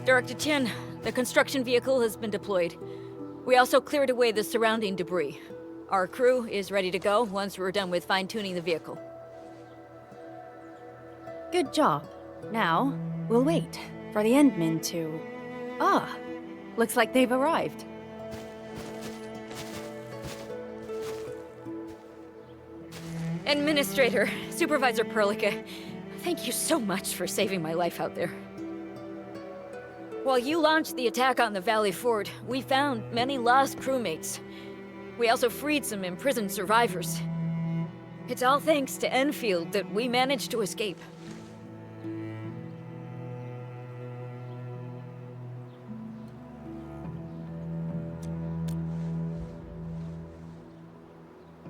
Director Chen, the construction vehicle has been deployed. We also cleared away the surrounding debris. Our crew is ready to go once we're done with fine-tuning the vehicle. Good job. Now, we'll wait for the Endmen to... Ah, looks like they've arrived. Administrator, Supervisor Perlica, thank you so much for saving my life out there. While you launched the attack on the Valle fort, we found many lost crewmates. We also freed some imprisoned survivors. It's all thanks to Endfield that we managed to escape.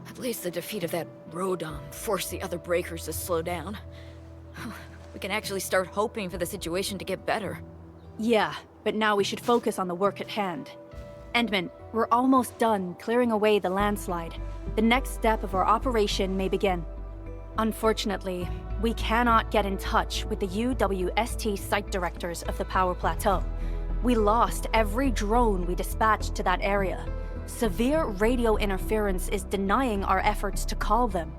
At least the defeat of that Rodon forced the other breakers to slow down. We can actually start hoping for the situation to get better. Yeah, but now we should focus on the work at hand. Endman, we're almost done clearing away the landslide. The next step of our operation may begin. Unfortunately, we cannot get in touch with the UWST site directors of the Power Plateau. We lost every drone we dispatched to that area. Severe radio interference is denying our efforts to call them.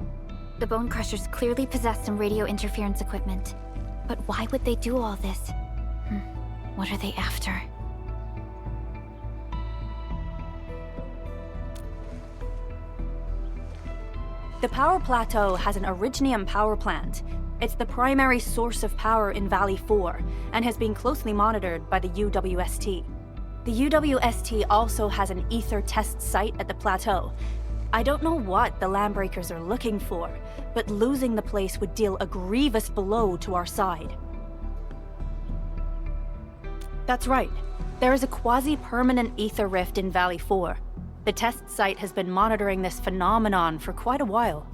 The Bone Crushers clearly possess some radio interference equipment. But why would they do all this? What are they after? The Power Plateau has an Originium power plant. It's the primary source of power in Valle 4, and has been closely monitored by the UWST. The UWST also has an ether test site at the plateau. I don't know what the Landbreakers are looking for, but losing the place would deal a grievous blow to our side. That's right. There is a quasi-permanent ether rift in Valle 4. The test site has been monitoring this phenomenon for quite a while.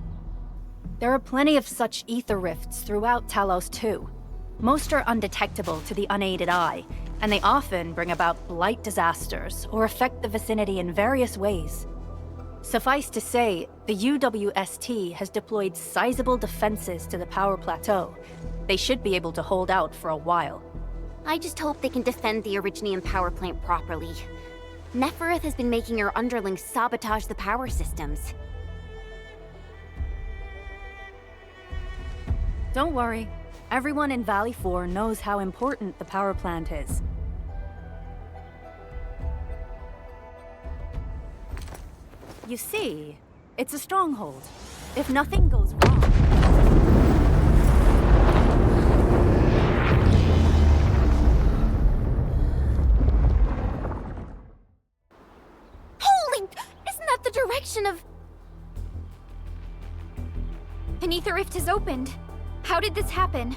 There are plenty of such ether rifts throughout Talos too. Most are undetectable to the unaided eye, and they often bring about blight disasters or affect the vicinity in various ways. Suffice to say, the UWST has deployed sizable defenses to the Power Plateau. They should be able to hold out for a while. I just hope they can defend the Originium power plant properly. Nefereth has been making her underlings sabotage the power systems. Don't worry. Everyone in Valle 4 knows how important the power plant is. You see, it's a stronghold. If nothing goes wrong... Holy! Isn't that the direction of... An ether rift has opened. How did this happen?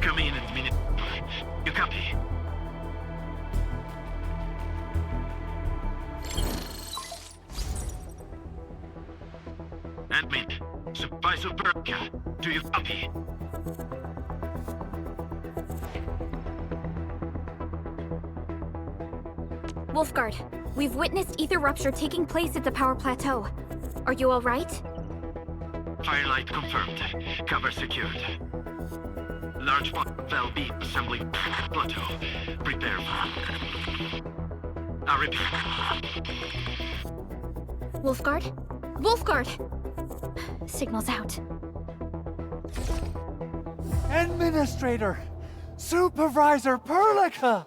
Come in a minute. You copy? Admin, Supervisor Perlica, do you copy? Wolfguard, we've witnessed ether rupture taking place at the Power Plateau. Are you all right? Firelight confirmed. Cover secured. Large part of LB assembling plateau. Prepare for... I repeat. Wolfguard? Wolfguard! Signal's out. Administrator! Supervisor Perlica!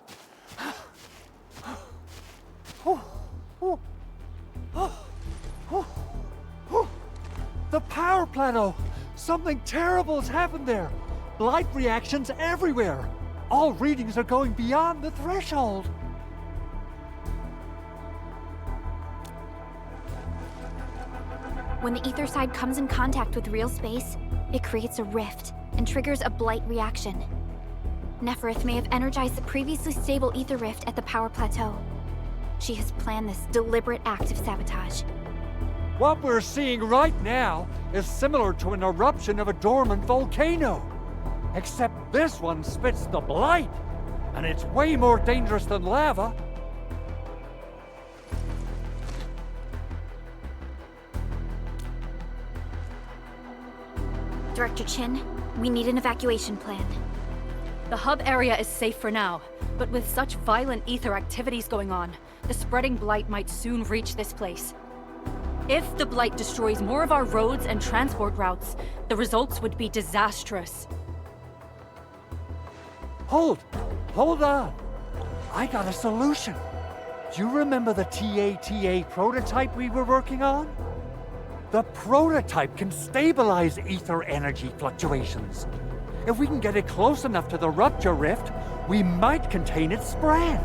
The power plateau! Something terrible has happened there! Blight reactions everywhere! All readings are going beyond the threshold! When the ether side comes in contact with real space, it creates a rift and triggers a blight reaction. Nefereth may have energized the previously stable ether rift at the Power Plateau. She has planned this deliberate act of sabotage. What we're seeing right now is similar to an eruption of a dormant volcano. Except this one spits the blight, and it's way more dangerous than lava. Director Chin, we need an evacuation plan. The hub area is safe for now, but with such violent ether activities going on, the spreading blight might soon reach this place. If the blight destroys more of our roads and transport routes, the results would be disastrous. Hold on. I got a solution. Do you remember the TATA prototype we were working on? The prototype can stabilize ether energy fluctuations. If we can get it close enough to the rupture rift, we might contain its spread.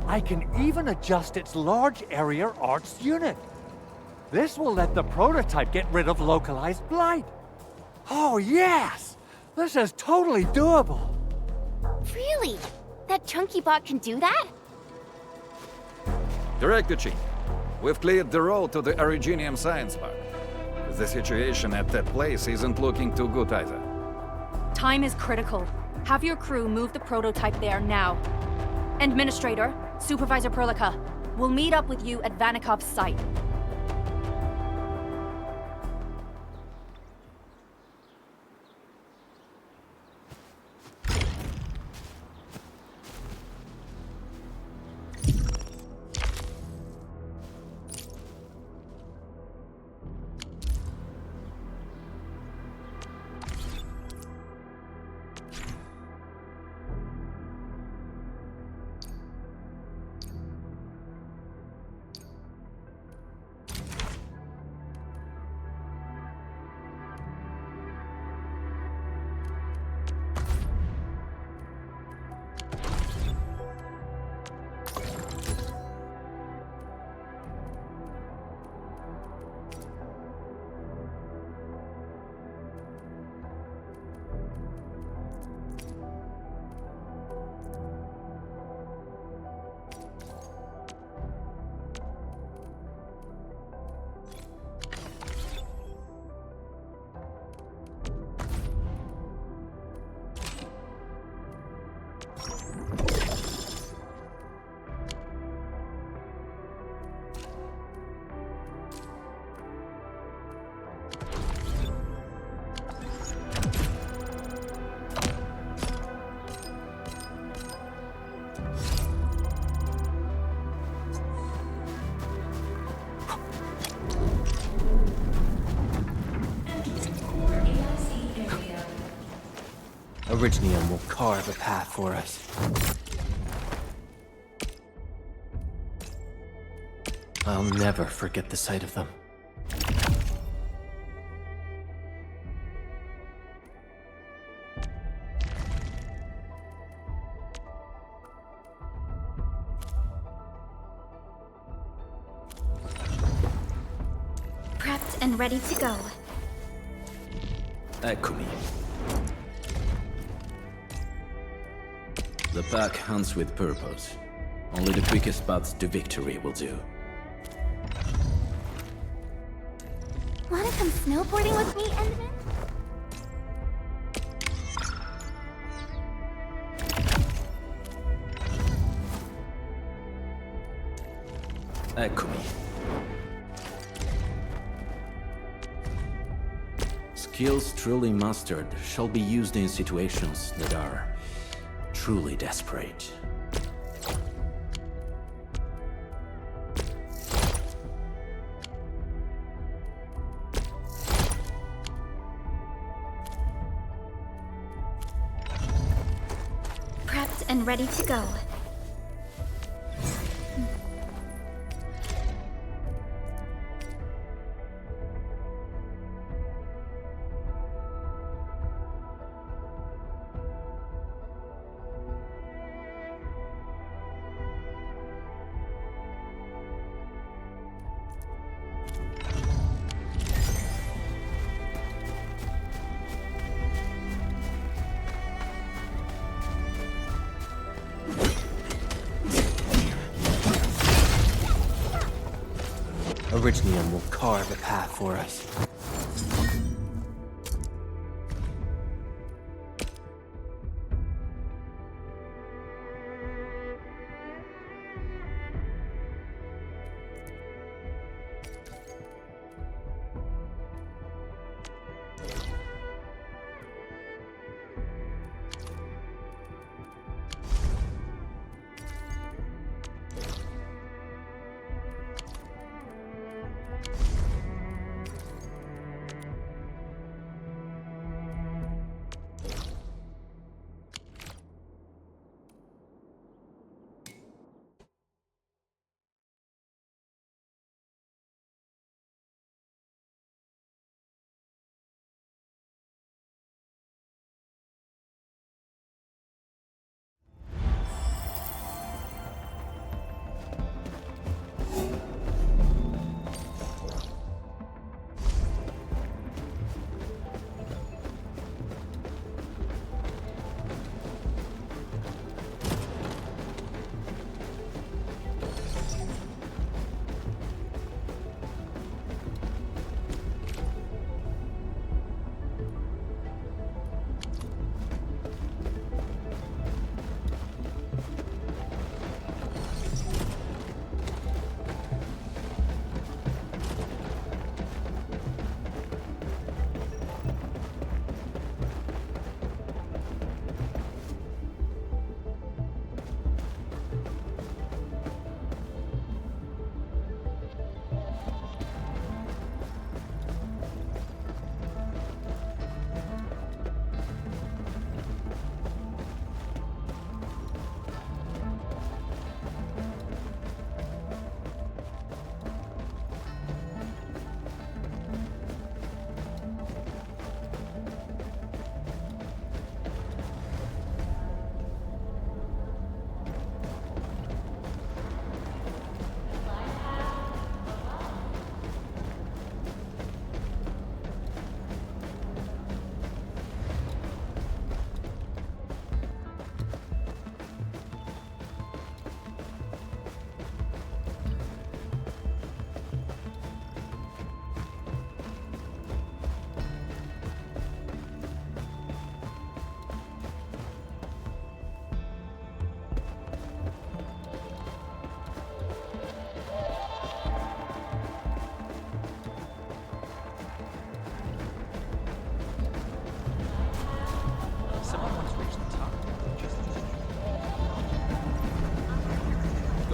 I can even adjust its large area arcs unit. This will let the prototype get rid of localized blight. Oh yes! This is totally doable. Really? That chunky bot can do that? Director Chief, we've cleared the road to the Originium Science Park. The situation at that place isn't looking too good either. Time is critical. Have your crew move the prototype there now. Administrator, Supervisor Perlica, we'll meet up with you at Vanikov's site. Originium will carve a path for us. I'll never forget the sight of them. Prepped and ready to go. Ecco me. The pack hunts with purpose. Only the quickest paths to victory will do. Wanna come snowboarding with me, Endman? Eccomi. Skills truly mastered shall be used in situations that are truly desperate. Prepped and ready to go. Originium will carve a path for us.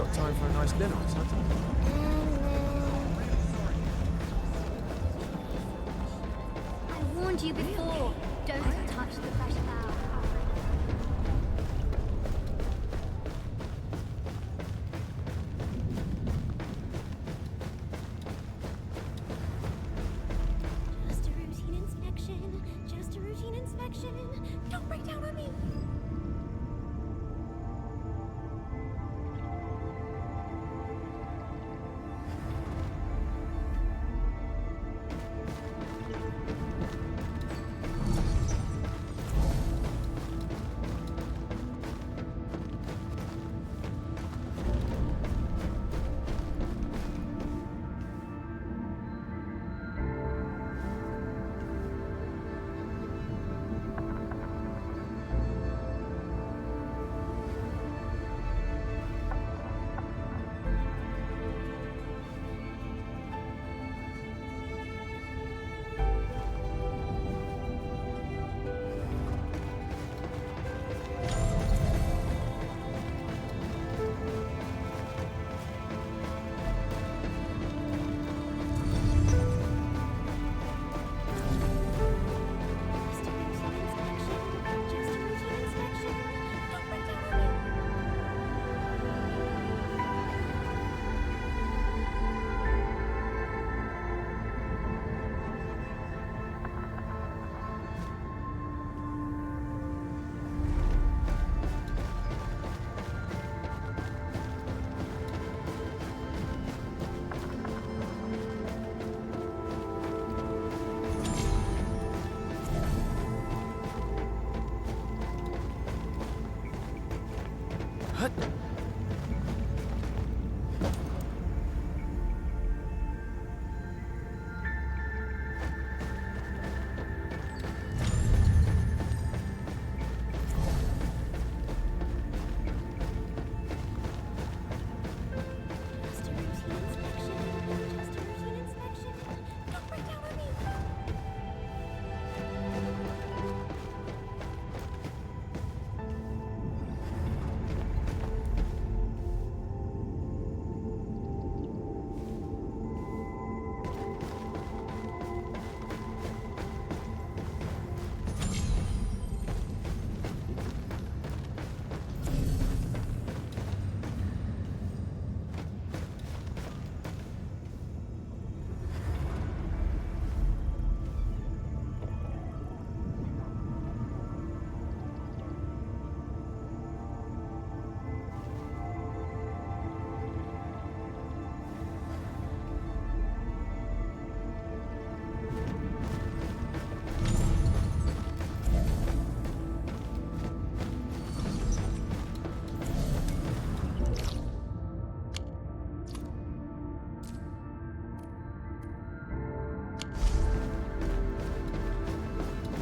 got time for a nice dinner or something? I warned you before. Don't touch the fresh flower. Just a routine inspection. Just a routine inspection. Don't break down on me.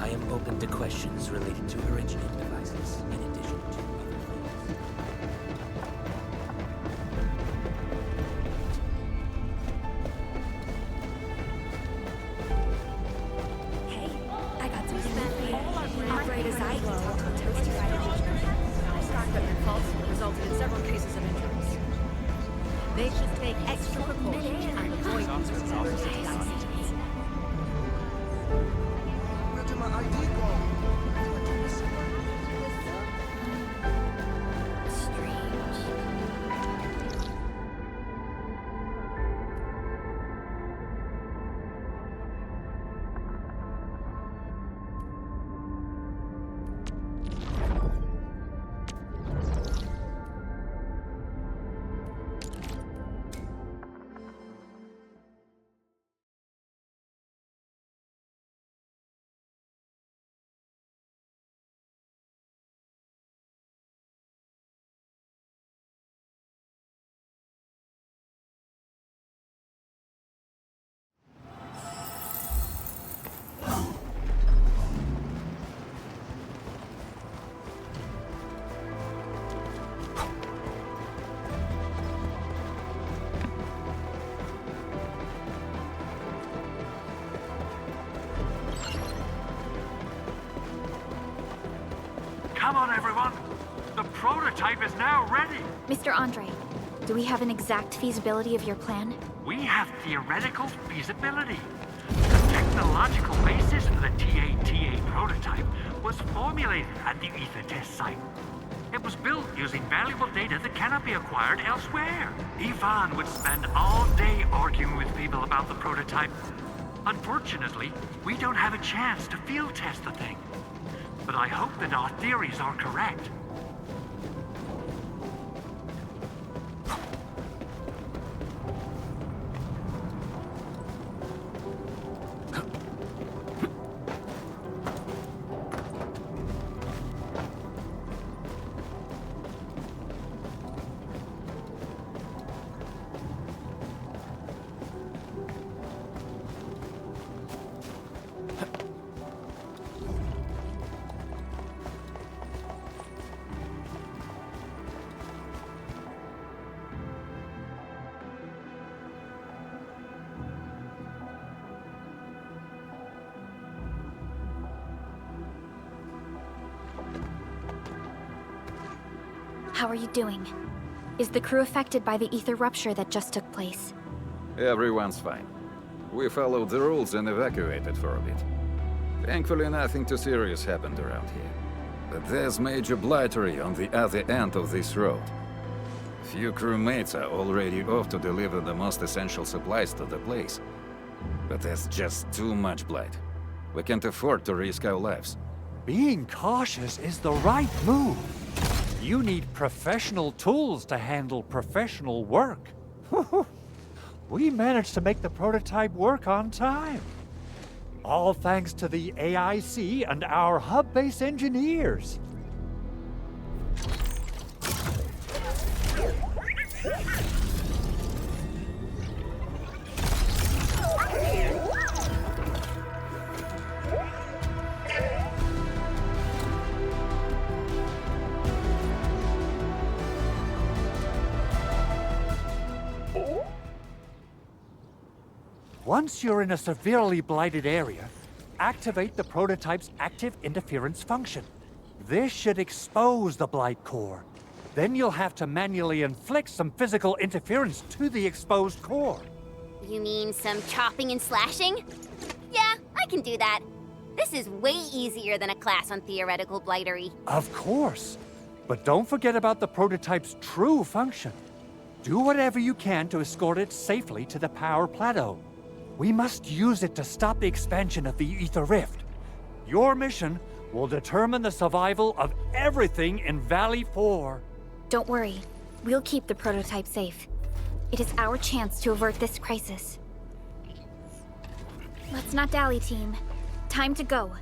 I am open to questions related to original devices, in addition to other things. Hey, I got some spare operators I can talk to a toasty right Equipment faults resulted in several cases of injuries. They should take extra precautions and avoid these repairs. Where did my ID go? Come on, everyone. The prototype is now ready. Mr. Andre, Do we have an exact feasibility of your plan? We have theoretical feasibility. The technological basis for the TA prototype was formulated at the Ether test site. It was built using valuable data that cannot be acquired elsewhere. Ivan would spend all day arguing with people about the prototype. Unfortunately, we don't have a chance to field test the thing. But I hope that our theories are correct. How are you doing? Is the crew affected by the ether rupture that just took place? Everyone's fine. We followed the rules and evacuated for a bit. Thankfully, nothing too serious happened around here. But there's major blightery on the other end of this road. Few crewmates are already off to deliver the most essential supplies to the place. But there's just too much blight. We can't afford to risk our lives. Being cautious is the right move. You need professional tools to handle professional work. We managed to make the prototype work on time. All thanks to the AIC and our hub-base engineers. Once you're in a severely blighted area, activate the prototype's active interference function. This should expose the blight core. Then you'll have to manually inflict some physical interference to the exposed core. You mean some chopping and slashing? Yeah, I can do that. This is way easier than a class on theoretical blightery. Of course. But don't forget about the prototype's true function. Do whatever you can to escort it safely to the power plateau. We must use it to stop the expansion of the Ether Rift. Your mission will determine the survival of everything in Valle 4. Don't worry. We'll keep the prototype safe. It is our chance to avert this crisis. Let's not dally, team. Time to go.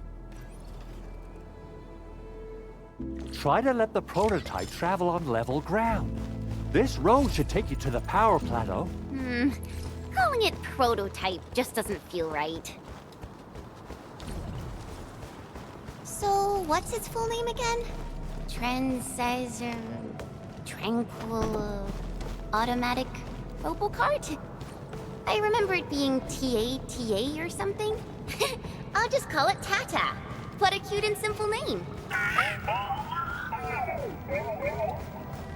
Try to let the prototype travel on level ground. This road should take you to the power plateau. Calling it prototype just doesn't feel right. So, what's its full name again? Tranquil... Automatic Robocart? I remember it being TA or something. I'll just call it Tata. What a cute and simple name.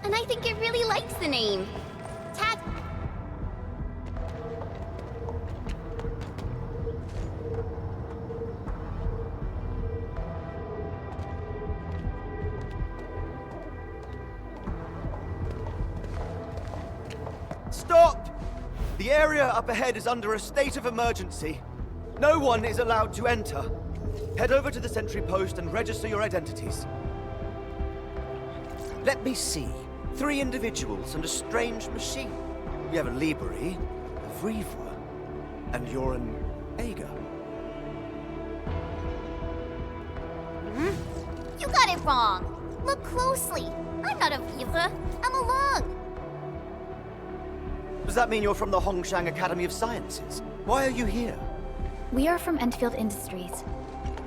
And I think it really likes the name. Tata. Stop! The area up ahead is under a state of emergency. No one is allowed to enter. Head over to the sentry post and register your identities. Let me see. 3 individuals and a strange machine. We have a Liberi, a Vriva, and you're an Ager. You got it wrong. Look closely. I'm not a Viva. I'm a Lung. Does that mean you're from the Hongshang Academy of Sciences? Why are you here? We are from Endfield Industries.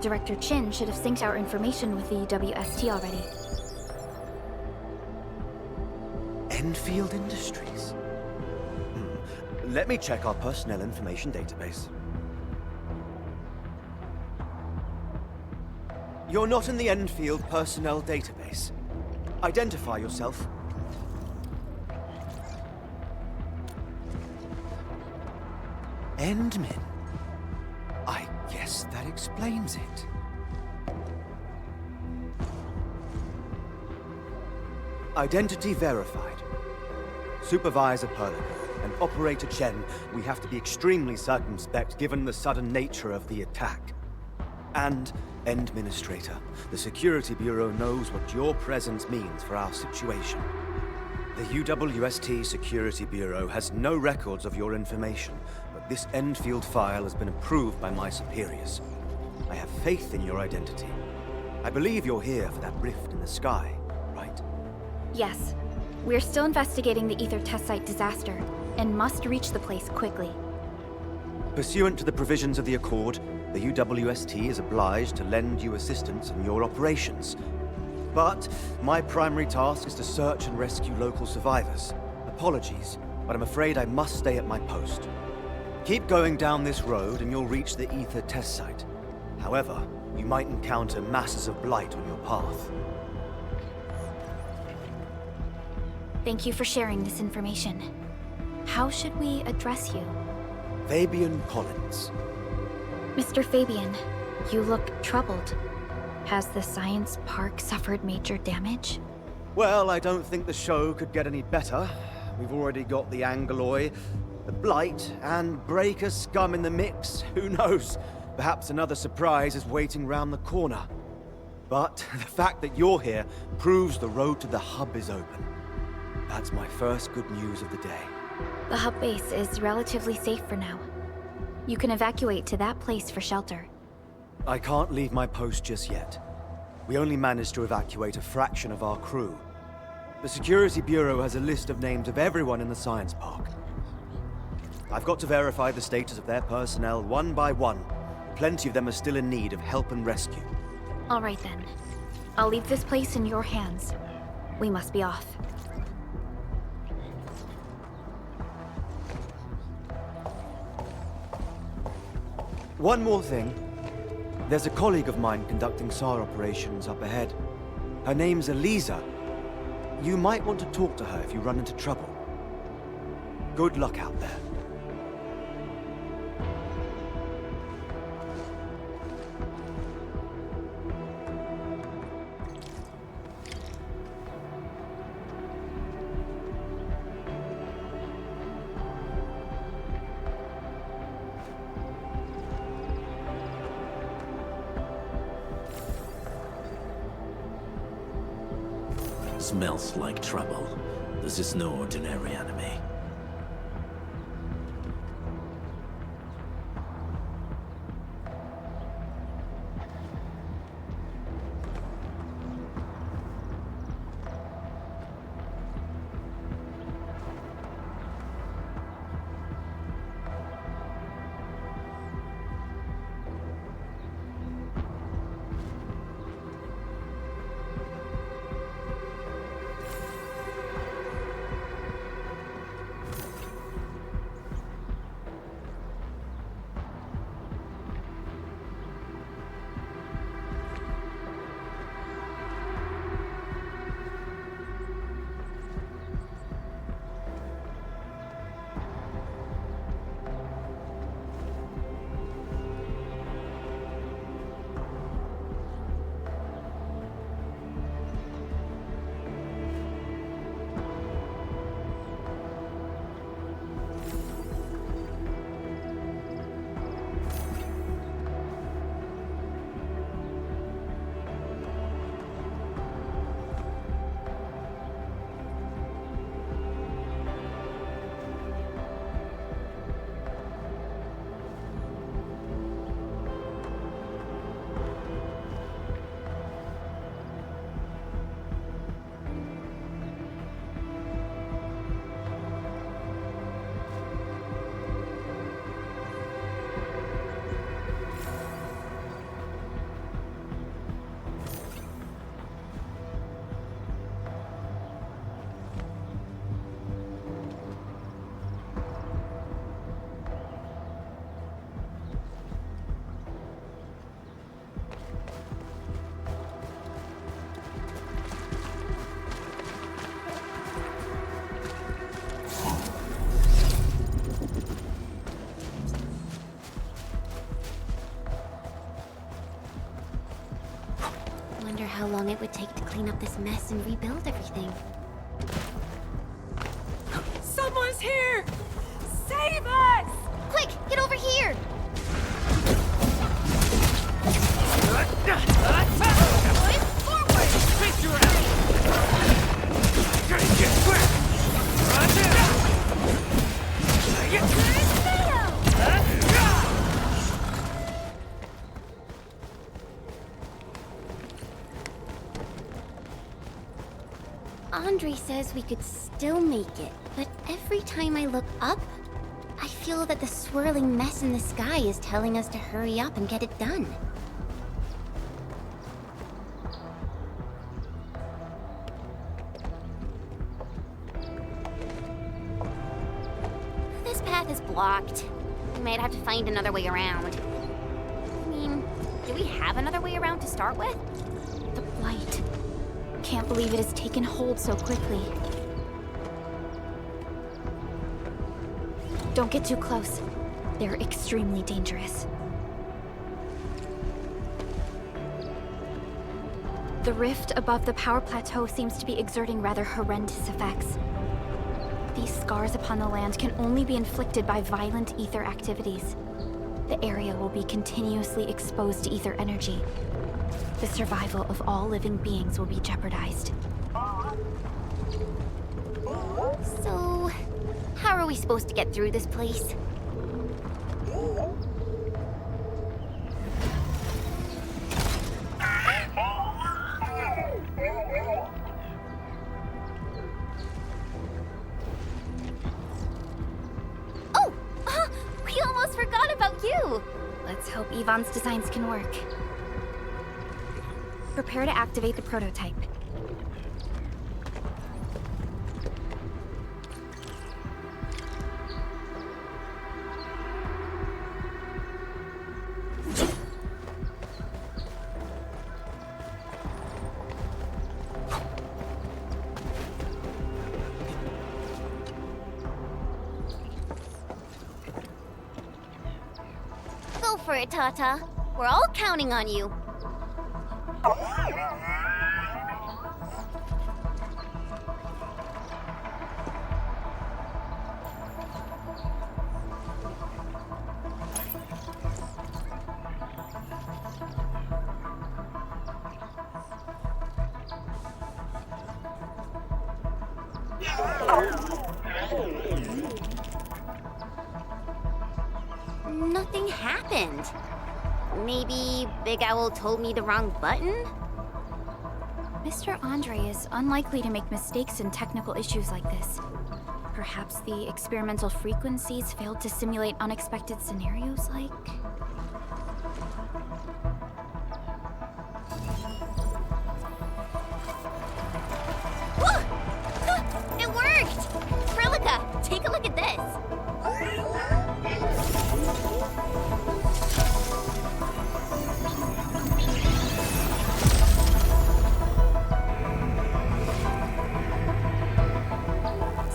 Director Chin should have synced our information with the WST already. Endfield Industries? Let me check our personnel information database. You're not in the Endfield personnel database. Identify yourself. Endmin. I guess that explains it. Identity verified. Supervisor Perlick and Operator Chen, we have to be extremely circumspect given the sudden nature of the attack. And Administrator, the Security Bureau knows what your presence means for our situation. The UWST Security Bureau has no records of your information, but this Endfield file has been approved by my superiors. I have faith in your identity. I believe you're here for that rift in the sky, right? Yes. We're still investigating the Ether test site disaster, and must reach the place quickly. Pursuant to the provisions of the Accord, the UWST is obliged to lend you assistance in your operations. But my primary task is to search and rescue local survivors. Apologies, but I'm afraid I must stay at my post. Keep going down this road and you'll reach the Ether test site. However, you might encounter masses of blight on your path. Thank you for sharing this information. How should we address you? Fabian Collins. Mr. Fabian, you look troubled. Has the science park suffered major damage? Well, I don't think the show could get any better. We've already got the Angeloy, the Blight, and Breaker scum in the mix. Who knows? Perhaps another surprise is waiting round the corner. But the fact that you're here proves the road to the hub is open. That's my first good news of the day. The hub base is relatively safe for now. You can evacuate to that place for shelter. I can't leave my post just yet. We only managed to evacuate a fraction of our crew. The Security Bureau has a list of names of everyone in the science park. I've got to verify the status of their personnel one by one. Plenty of them are still in need of help and rescue. All right then. I'll leave this place in your hands. We must be off. One more thing. There's a colleague of mine conducting SAR operations up ahead. Her name's Eliza. You might want to talk to her if you run into trouble. Good luck out there. Smells like trouble. This is no ordinary enemy. time it would take to clean up this mess and rebuild everything. Someone's here! Save us! Quick, get over here! Andre says we could still make it, but every time I look up, I feel that the swirling mess in the sky is telling us to hurry up and get it done. This path is blocked. We might have to find another way around. I mean, do we have another way around to start with? The blight. Can't believe it has taken hold so quickly. Don't get too close. They're extremely dangerous. The rift above the power plateau seems to be exerting rather horrendous effects. These scars upon the land can only be inflicted by violent ether activities. The area will be continuously exposed to ether energy. The survival of all living beings will be jeopardized. So, how are we supposed to get through this place? Oh! We almost forgot about you! Let's hope Yvonne's designs can work. Prepare to activate the prototype. Go for it, Tata. We're all counting on you. Nothing happened. Maybe Big Owl told me the wrong button? Mr. Andre is unlikely to make mistakes in technical issues like this. Perhaps the experimental frequencies failed to simulate unexpected scenarios like... It worked! Prilica, take a look at this!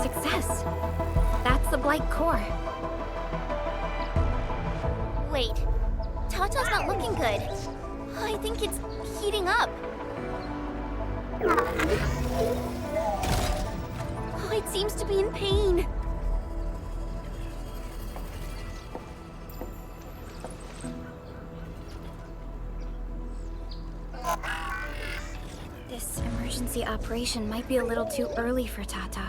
Success! That's the Blight core. Wait, Tata's not looking good. I think it's heating up. Oh, it seems to be in pain. This emergency operation might be a little too early for Tata.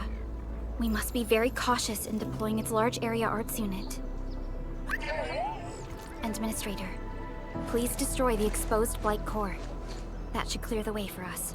We must be very cautious in deploying its large area arts unit. Administrator, please destroy the exposed Blight core. That should clear the way for us.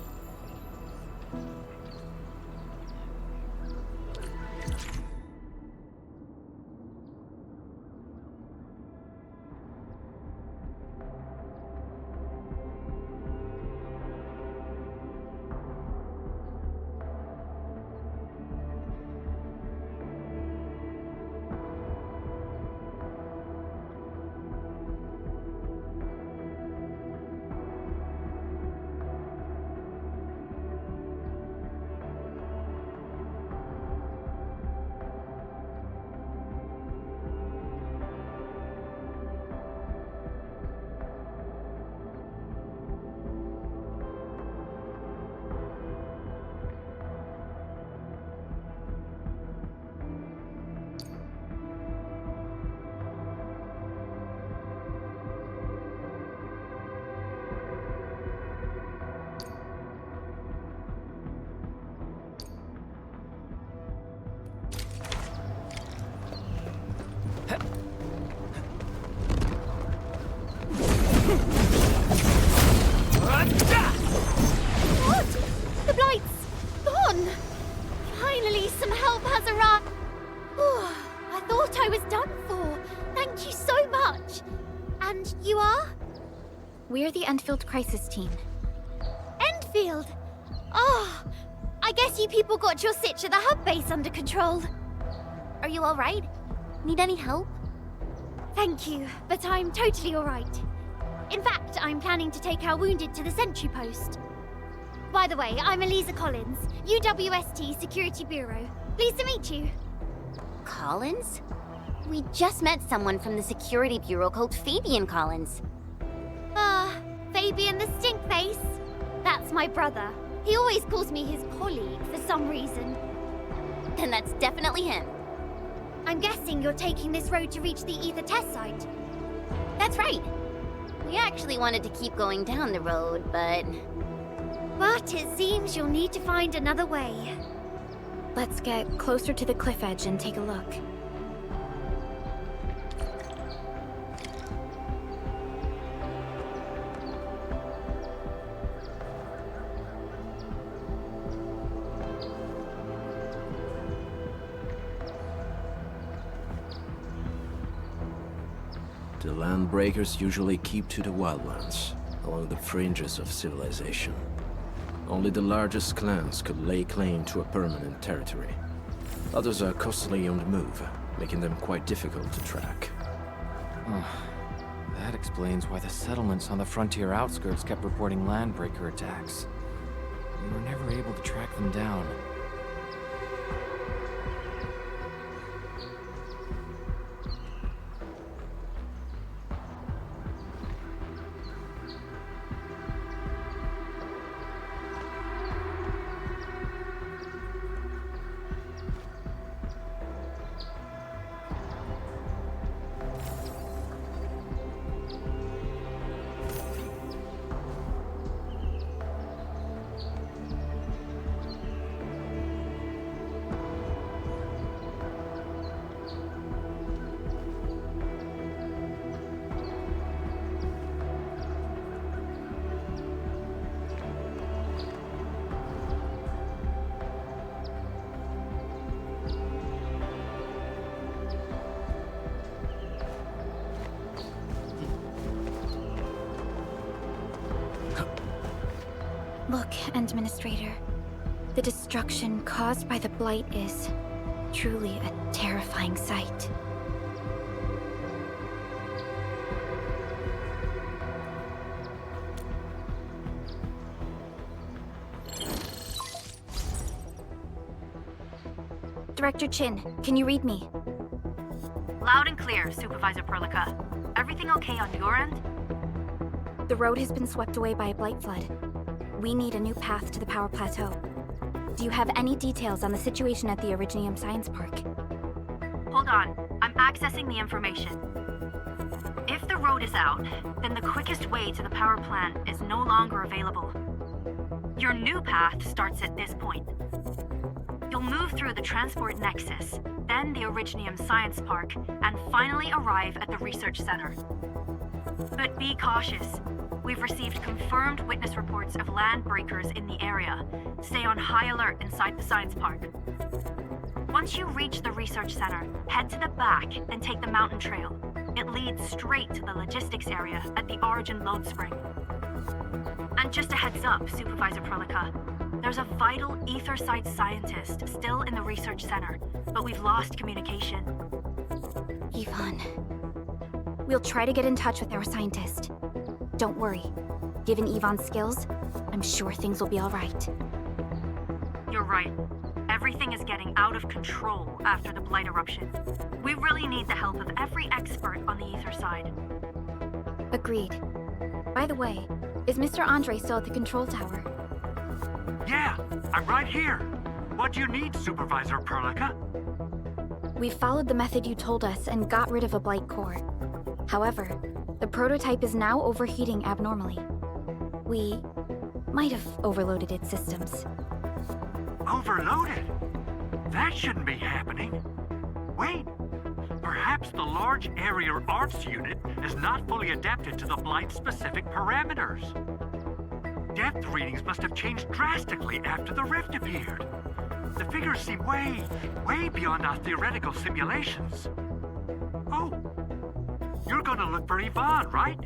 We're the Endfield Crisis Team. Endfield? Oh, I guess you people got your sitch at the hub base under control. Are you alright? Need any help? Thank you, but I'm totally alright. In fact, I'm planning to take our wounded to the sentry post. By the way, I'm Eliza Collins, UWST Security Bureau. Pleased to meet you. Collins? We just met someone from the Security Bureau called Fabian Collins. Fabian the Stinkface. That's my brother. He always calls me his colleague for some reason. And that's definitely him. I'm guessing you're taking this road to reach the Ether test site. That's right. We actually wanted to keep going down the road, but... But it seems you'll need to find another way. Let's get closer to the cliff edge and take a look. The landbreakers usually keep to the wildlands, along the fringes of civilization. Only the largest clans could lay claim to a permanent territory. Others are constantly on the move, making them quite difficult to track. That explains why the settlements on the frontier outskirts kept reporting landbreaker attacks. We were never able to track them down. Look, Administrator. The destruction caused by the Blight is truly a terrifying sight. Director Chin, can you read me? Loud and clear, Supervisor Perlica. Everything okay on your end? The road has been swept away by a Blight flood. We need a new path to the power plateau. Do you have any details on the situation at the Originium Science Park? Hold on, I'm accessing the information. If the road is out, then the quickest way to the power plant is no longer available. Your new path starts at this point. You'll move through the Transport Nexus, then the Originium Science Park, and finally arrive at the Research Center. But be cautious. We've received confirmed witness reports of land breakers in the area. Stay on high alert inside the Science Park. Once you reach the Research Center, head to the back and take the mountain trail. It leads straight to the logistics area at the Origin Load Spring. And just a heads up, Supervisor Perlica. There's a vital ether-side scientist still in the Research Center, but we've lost communication. Yvonne. We'll try to get in touch with our scientist. Don't worry. Given Yvonne's skills, I'm sure things will be all right. You're right. Everything is getting out of control after the Blight eruption. We really need the help of every expert on the ether side. Agreed. By the way, is Mr. Andre still at the control tower? Yeah, I'm right here. What do you need, Supervisor Perlica? We followed the method you told us and got rid of a Blight core. However, the prototype is now overheating abnormally. We might have overloaded its systems. Overloaded? That shouldn't be happening. Wait, perhaps the large area arts unit is not fully adapted to the Blight-specific parameters. Depth readings must have changed drastically after the rift appeared. The figures seem way beyond our theoretical simulations. Oh, you're gonna look for Yvonne, right?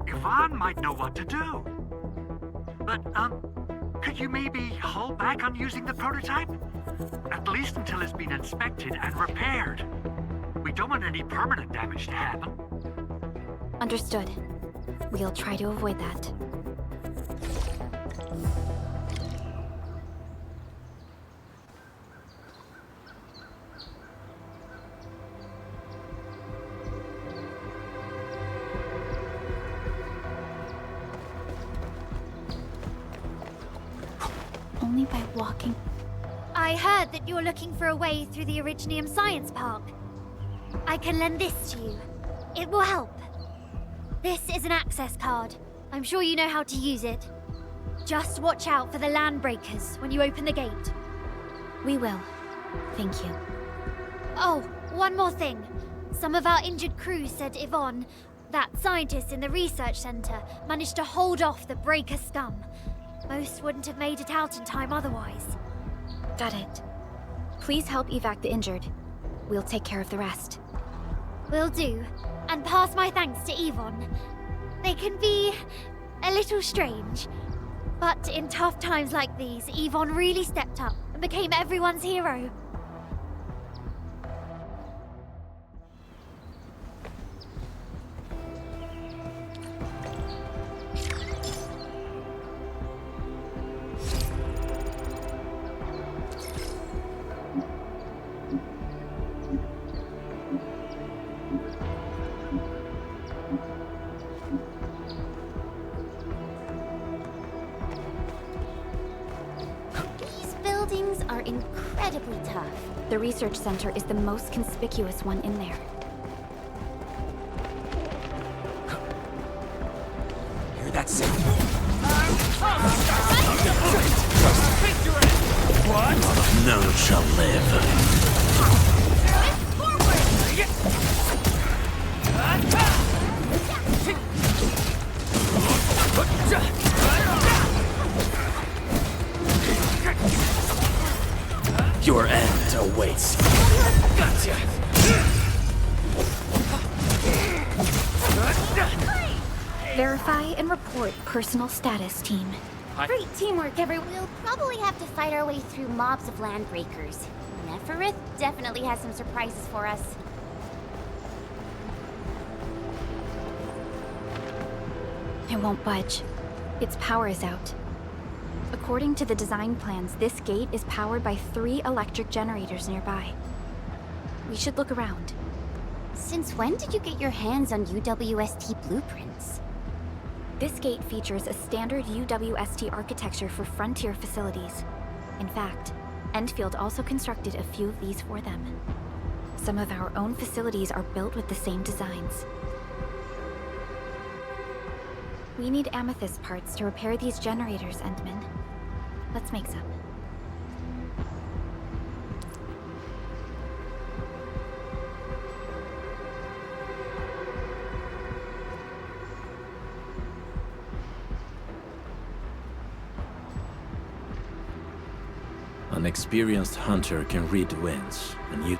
Yvonne might know what to do. But, could you maybe hold back on using the prototype? At least until it's been inspected and repaired. We don't want any permanent damage to happen. Understood. We'll try to avoid that. Only by walking. I heard that you're looking for a way through the Originium Science Park. I can lend this to you. It will help. This is an access card. I'm sure you know how to use it. Just watch out for the land breakers when you open the gate. We will. Thank you. Oh, one more thing. Some of our injured crew said Yvonne, that scientist in the research center, managed to hold off the breaker scum. Most wouldn't have made it out in time otherwise. Got it. Please help evac the injured. We'll take care of the rest. Will do. And pass my thanks to Yvonne. They can be a little strange. But in tough times like these, Yvonne really stepped up and became everyone's hero. Are incredibly tough. The research center is the most conspicuous one in there. Hear that sound? What? None shall live. Your end awaits. Gotcha! Verify and report personal status, team. Great teamwork, everyone. We'll probably have to fight our way through mobs of land breakers. Neferith definitely has some surprises for us. It won't budge. Its power is out. According to the design plans, this gate is powered by 3 electric generators nearby. We should look around. Since when did you get your hands on UWST blueprints? This gate features a standard UWST architecture for frontier facilities. In fact, Endfield also constructed a few of these for them. Some of our own facilities are built with the same designs. We need amethyst parts to repair these generators, Endman. Let's make some. An experienced hunter can read the winds, and you...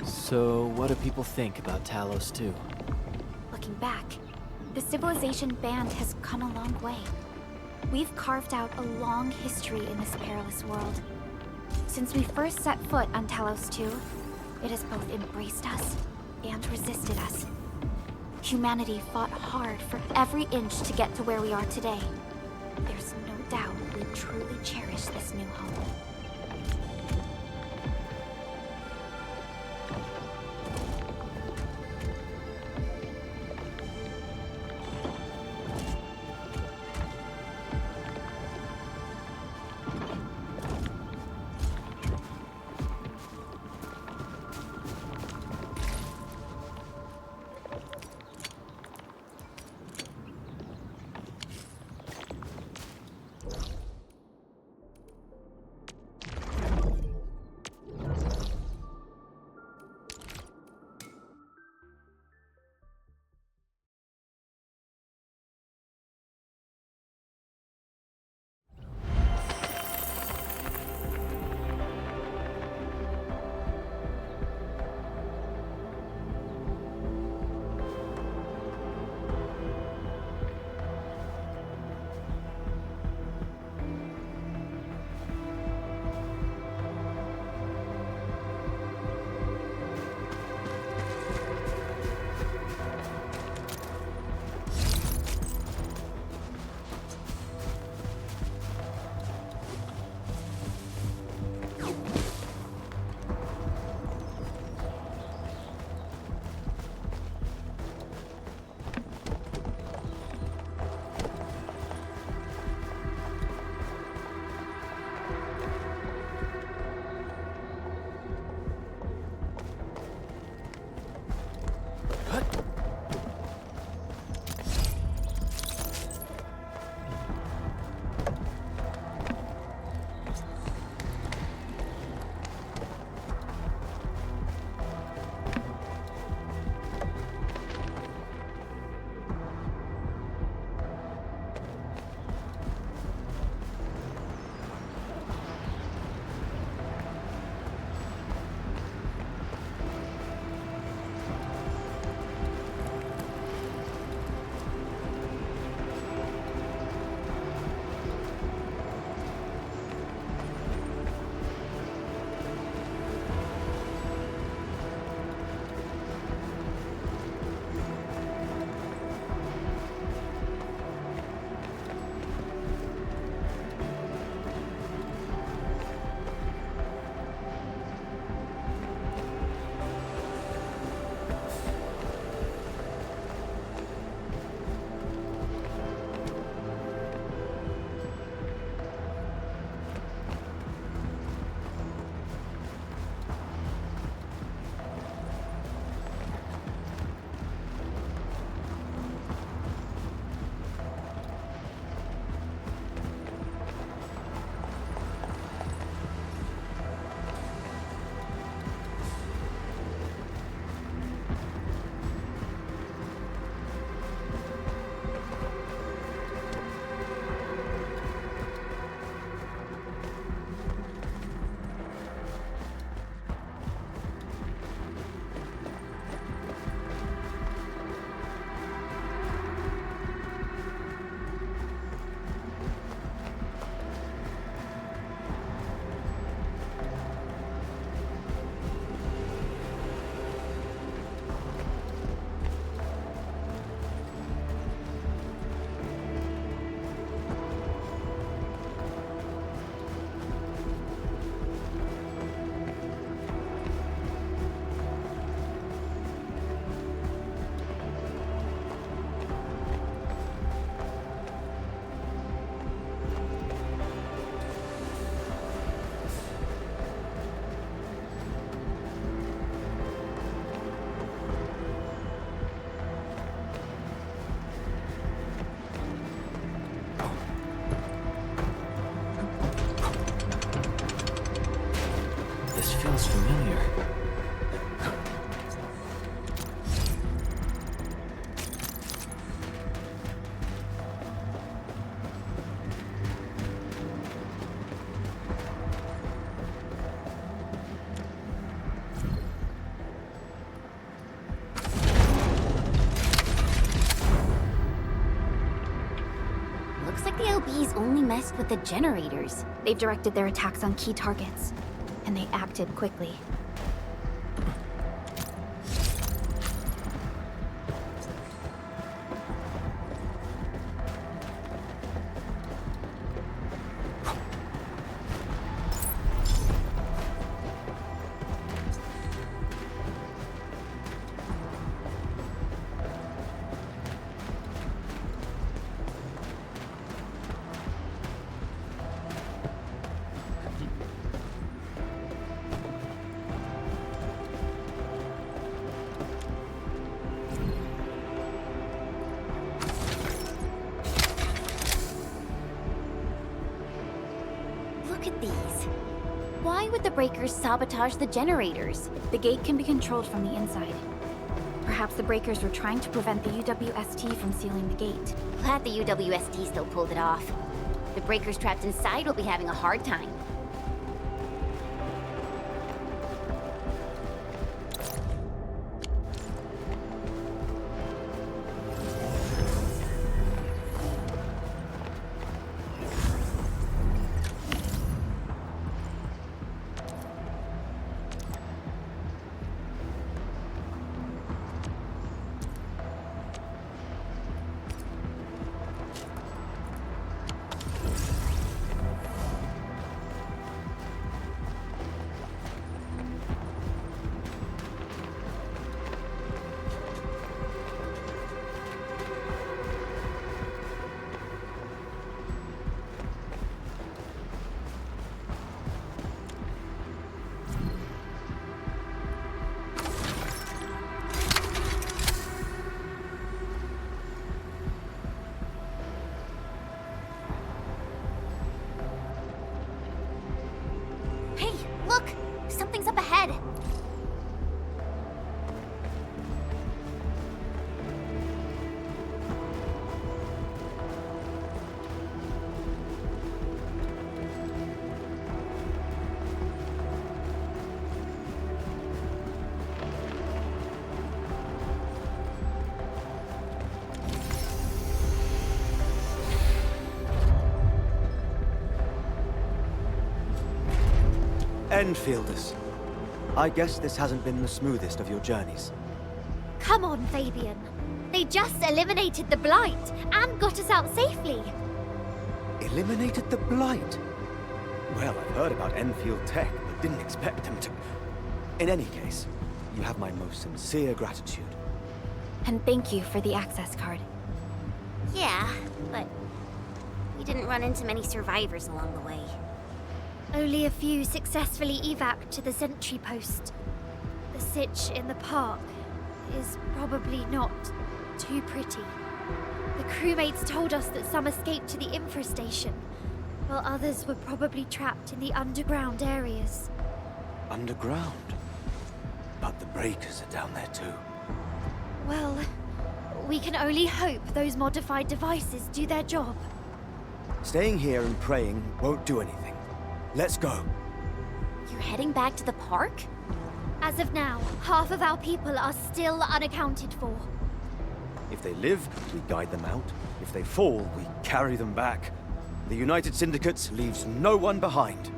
So, what do people think about Talos 2? Looking back, the civilization band has come a long way. We've carved out a long history in this perilous world. Since we first set foot on Talos 2, it has both embraced us and resisted us. Humanity fought hard for every inch to get to where we are today. There's no doubt we truly cherish this new home. only messed with the generators. They've directed their attacks on key targets, and they acted quickly. Look at these. Why would the breakers sabotage the generators? The gate can be controlled from the inside. Perhaps the breakers were trying to prevent the UWST from sealing the gate. Glad the UWST still pulled it off. The breakers trapped inside will be having a hard time. Hey, look! Something's up ahead! Endfielders. I guess this hasn't been the smoothest of your journeys. Come on, Fabian. They just eliminated the Blight and got us out safely. Eliminated the Blight? Well, I've heard about Enfield tech, but didn't expect them to... In any case, you have my most sincere gratitude. And thank you for the access card. Yeah, but we didn't run into many survivors along the way. Only a few successfully evac'd to the sentry post. The sitch in the park is probably not too pretty. The crewmates told us that some escaped to the infrastation, while others were probably trapped in the underground areas. Underground? But the breakers are down there too. Well, we can only hope those modified devices do their job. Staying here and praying won't do anything. Let's go. You're heading back to the park? As of now, half of our people are still unaccounted for. If they live, we guide them out. If they fall, we carry them back. The United Syndicate leaves no one behind.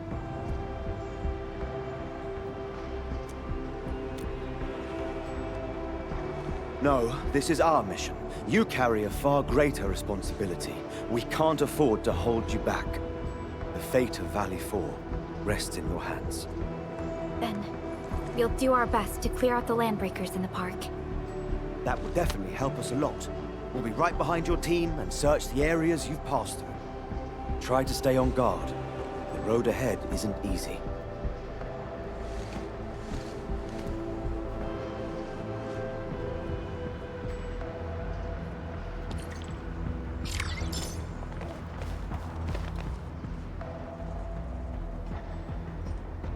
No, this is our mission. You carry a far greater responsibility. We can't afford to hold you back. The fate of Valle 4 rests in your hands. Then, we'll do our best to clear out the landbreakers in the park. That will definitely help us a lot. We'll be right behind your team and search the areas you've passed through. Try to stay on guard. The road ahead isn't easy.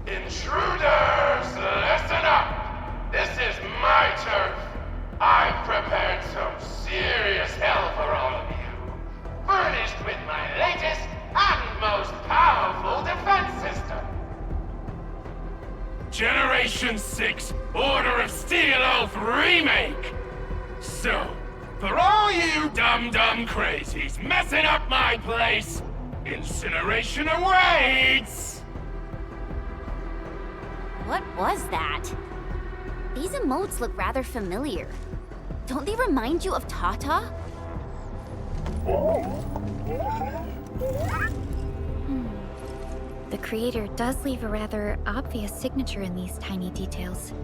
Intruders, listen up! This is my turf. I've prepared some serious hell for all of you. Furnished with my latest and most powerful defense system. Generation 6 Order of Steel Oath Remake! So, for all you dumb crazies messing up my place, Incineration awaits! What was that? These emotes look rather familiar. Don't they remind you of Tata? The creator does leave a rather obvious signature in these tiny details.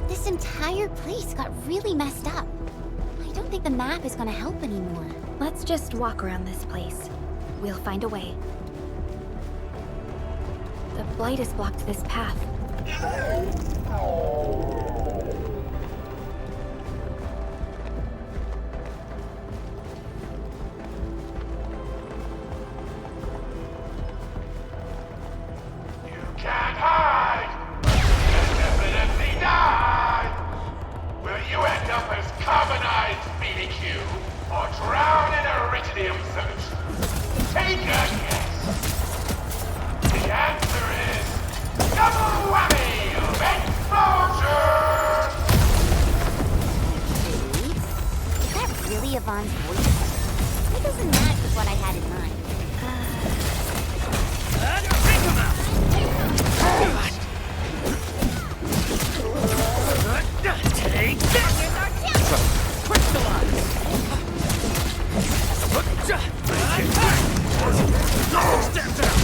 This entire place got really messed up. I don't think the map is gonna help anymore. Let's just walk around this place. We'll find a way. The blight has blocked this path. Can't hide! You'll definitely die! Will you end up as carbonized BDQ or drown in iridium solution? Take a guess! The answer is double whammy of exposure! Is that really Yvonne's voice? Why doesn't match with what I had in mind? Take this! Crystallize! Step down!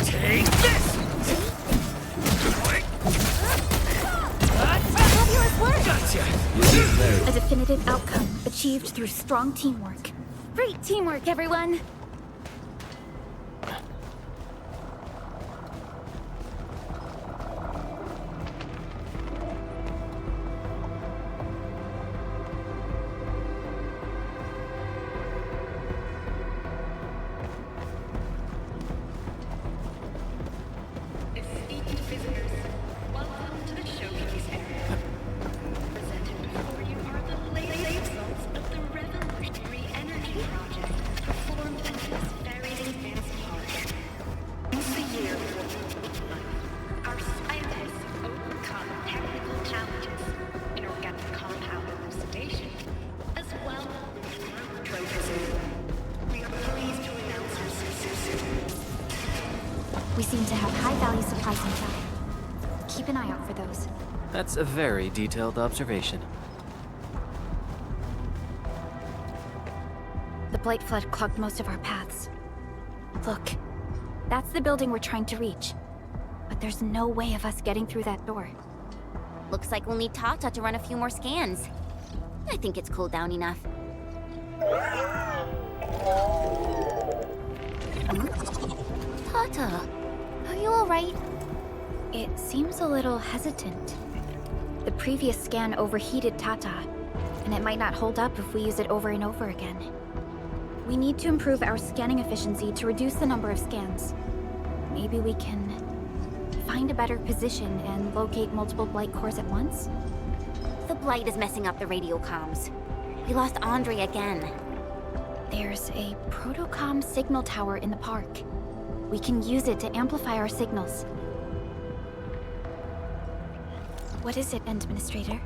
Take this! Gotcha! A definitive outcome achieved through strong teamwork. Great teamwork, everyone! Esteemed visitors, welcome to the showcase area. Presented before you are the latest results of the revolutionary energy project performed at this very advanced park. Once a year, our scientists overcome technical challenges in organic compound elucidation, as well as Proceso. We are pleased to announce our success. We seem to have high-value supplies in town. Keep an eye out for those. That's a very detailed observation. The blight flood clogged most of our paths. Look, that's the building we're trying to reach. But there's no way of us getting through that door. Looks like we'll need Tata to run a few more scans. I think it's cooled down enough. Tata, are you alright? It seems a little hesitant. The previous scan overheated Tata, and it might not hold up if we use it over and over again. We need to improve our scanning efficiency to reduce the number of scans. Maybe we can find a better position and locate multiple blight cores at once? The blight is messing up the radio comms. We lost Andre again. There's a protocom signal tower in the park. We can use it to amplify our signals. What is it, Administrator?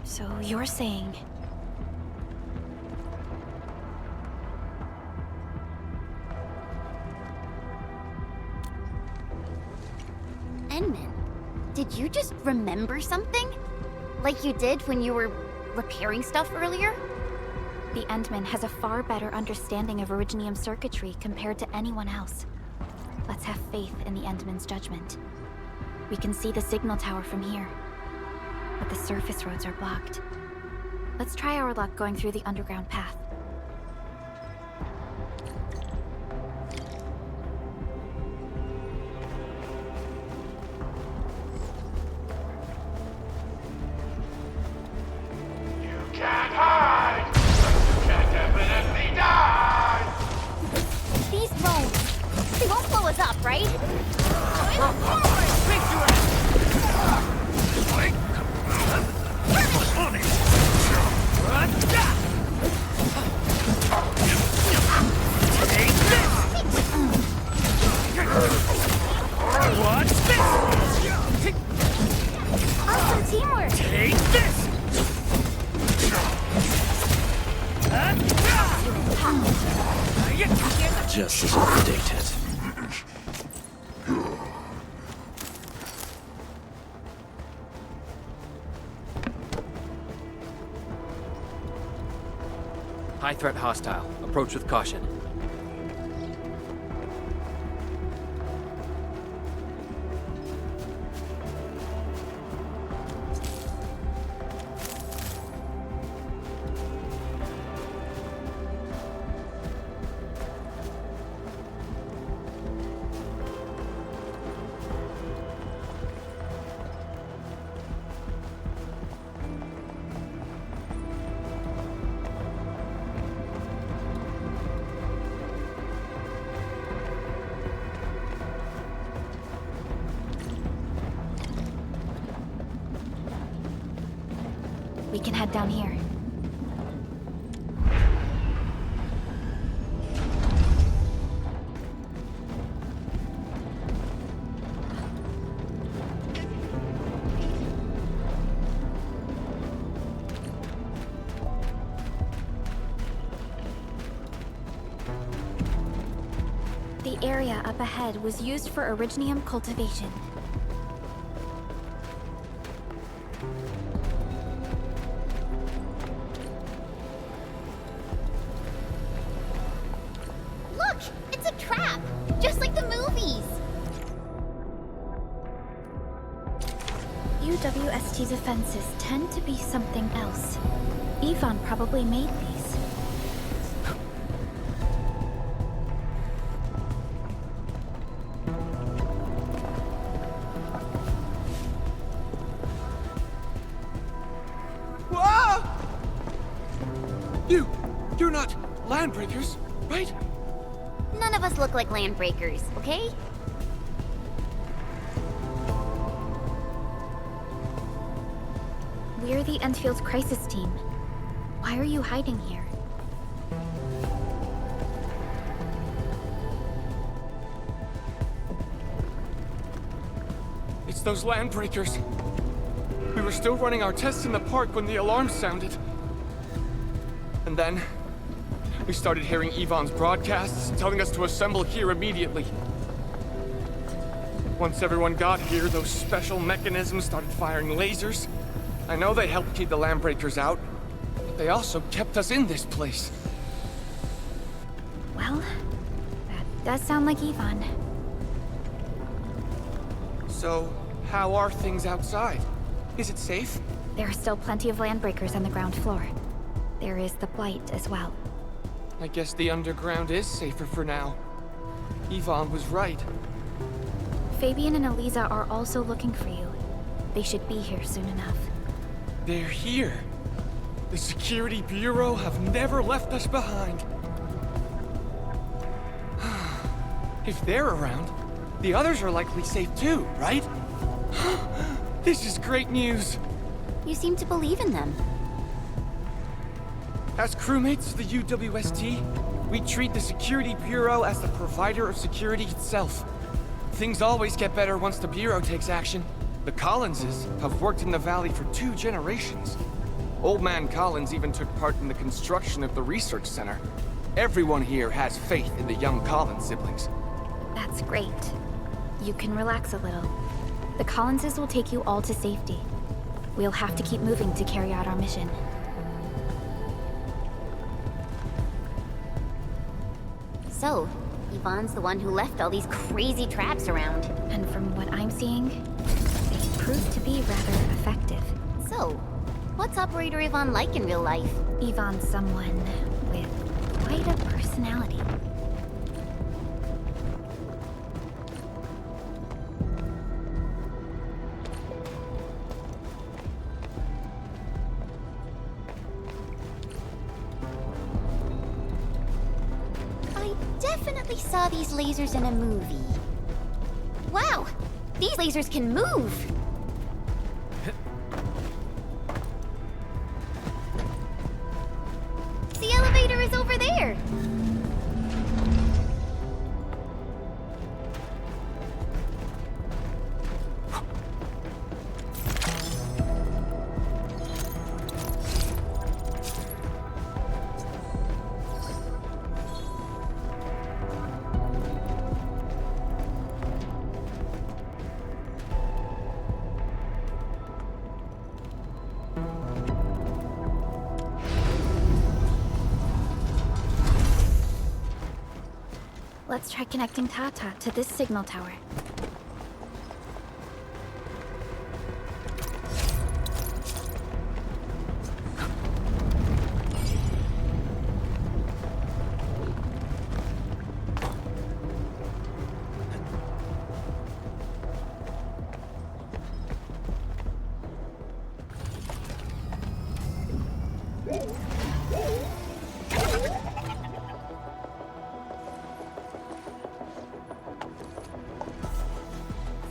So you're saying... Enman, did you just remember something? Like you did when you were repairing stuff earlier? The Endman has a far better understanding of Originium circuitry compared to anyone else. Let's have faith in the Endman's judgment. We can see the signal tower from here, but the surface roads are blocked. Let's try our luck going through the underground path. Can't hide! But you can definitely die! These roads right? What's this? Awesome teamwork! Take this! Just as I predicted. High threat hostile. Approach with caution. We can head down here. The area up ahead was used for Originium cultivation. Look! It's a trap! Just like the movies! UWST's offenses tend to be something else. Yvonne probably made these. You're not landbreakers, right? None of us look like landbreakers, okay? We're the Endfield crisis team. Why are you hiding here? It's those landbreakers. We were still running our tests in the park when the alarm sounded. And then, we started hearing Yvonne's broadcasts telling us to assemble here immediately. Once everyone got here, those special mechanisms started firing lasers. I know they helped keep the landbreakers out, but they also kept us in this place. Well, that does sound like Yvonne. So, how are things outside? Is it safe? There are still plenty of landbreakers on the ground floor. There is the Blight as well. I guess the underground is safer for now. Yvonne was right. Fabian and Eliza are also looking for you. They should be here soon enough. They're here. The Security Bureau have never left us behind. If they're around, the others are likely safe too, right? This is great news. You seem to believe in them. As crewmates of the UWST, we treat the Security Bureau as the provider of security itself. Things always get better once the Bureau takes action. The Collinses have worked in the Valley for 2 generations. Old Man Collins even took part in the construction of the research center. Everyone here has faith in the young Collins siblings. That's great. You can relax a little. The Collinses will take you all to safety. We'll have to keep moving to carry out our mission. So, Yvonne's the one who left all these crazy traps around. And from what I'm seeing, they proved to be rather effective. So, what's Operator Yvonne like in real life? Yvonne's someone with quite a personality. Definitely saw these lasers in a movie. these lasers can move! The elevator is over there! Let's try connecting Tata to this signal tower.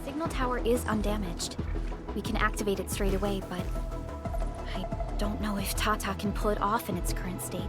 Signal tower is undamaged. We can activate it straight away, but I don't know if Tata can pull it off in its current state.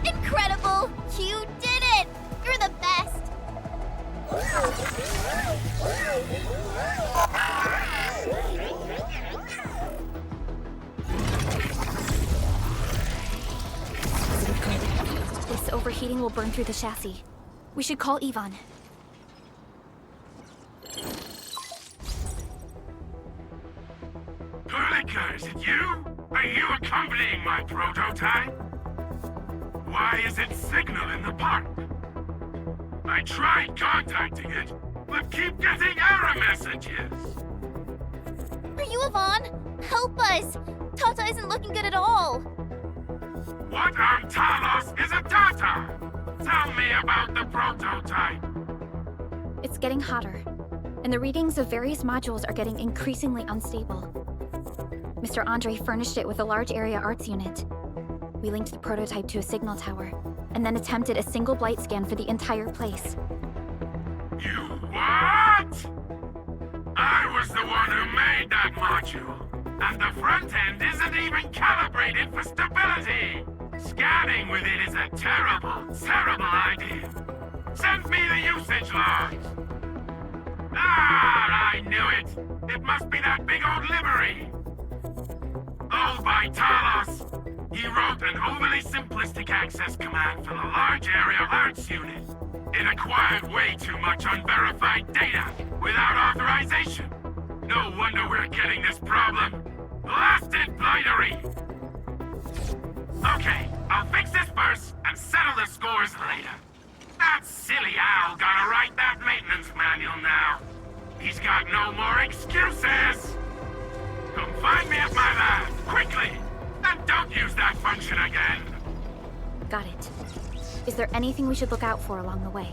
Incredible! You did it! You're the best! This overheating will burn through the chassis. We should call Ivan. Perlica, is it you? Are you accompanying my prototype? Why is it signal in the park? I tried contacting it, but keep getting error messages. Are you Ivan? Help us! Tata isn't looking good at all! What on Talos is a Tata? Tell me about the prototype. It's getting hotter, and the readings of various modules are getting increasingly unstable. Mr. Andre furnished it with a large area arts unit. We linked the prototype to a signal tower, and then attempted a single blight scan for the entire place. You what? I was the one who made that module, and the front end isn't even calibrated for stability. Scanning with it is a terrible, terrible idea. Send me the usage logs. Ah, I knew it. It must be that big old livery. Oh, by Talos. He wrote an overly simplistic access command for the large area arts unit. It acquired way too much unverified data without authorization. No wonder we're getting this problem. Blasted blightery! Okay, I'll fix this first and settle the scores later. That silly owl gotta write that maintenance manual now. He's got no more excuses! Come find me at my lab, quickly! And don't use that function again! Got it. Is there anything we should look out for along the way?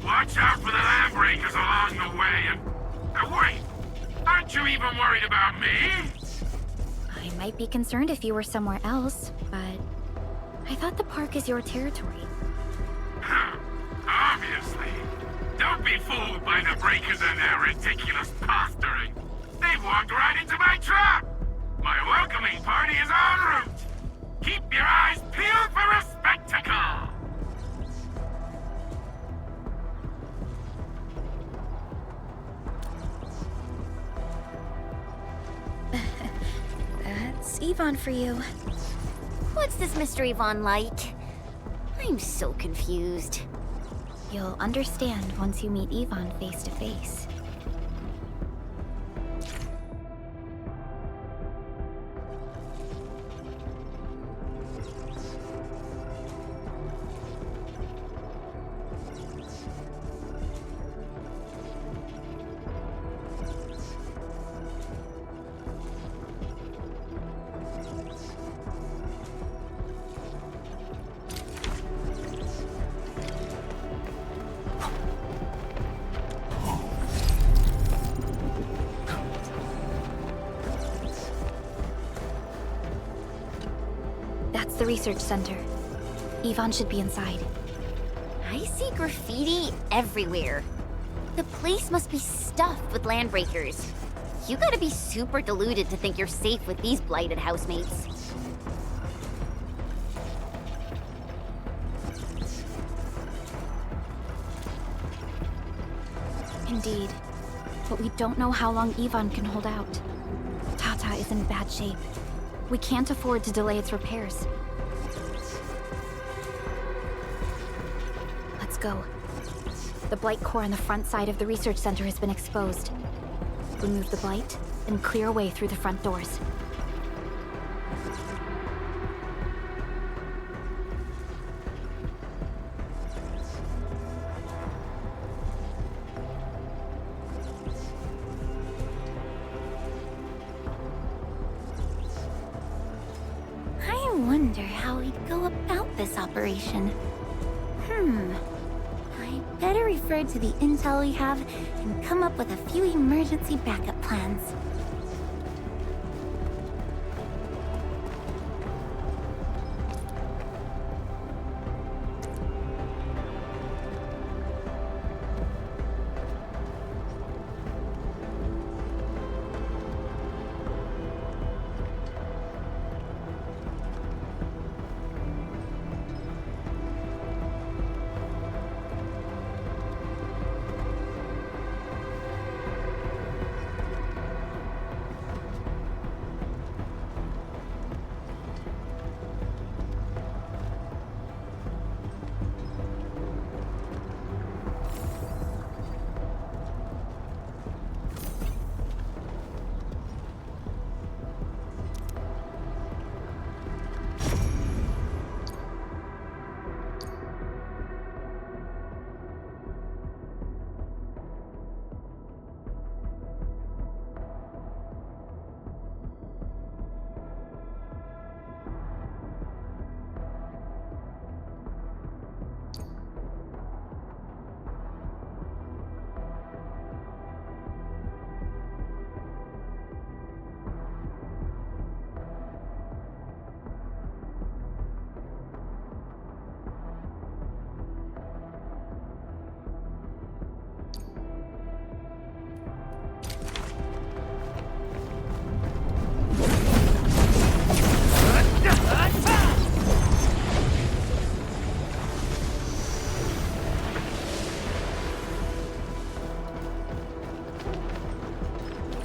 Watch out for the land breakers along the way and... wait! Aren't you even worried about me? I might be concerned if you were somewhere else, but I thought the park is your territory. Obviously. Don't be fooled by the breakers and their ridiculous posturing. They've walked right into my trap! My welcoming party is en route! Keep your eyes peeled for a spectacle! That's Ivan for you. What's this Mr. Ivan like? I'm so confused. You'll understand once you meet Ivan face to face. the research center. Yvonne should be inside. I see graffiti everywhere. The place must be stuffed with landbreakers. You gotta be super deluded to think you're safe with these blighted housemates. Indeed. But we don't know how long Yvonne can hold out. Tata is in bad shape. We can't afford to delay its repairs. Let's go. The blight core on the front side of the research center has been exposed. Remove the blight, and clear a way through the front doors. I wonder how we'd go about this operation. I better refer to the intel we have and come up with a few emergency backup plans.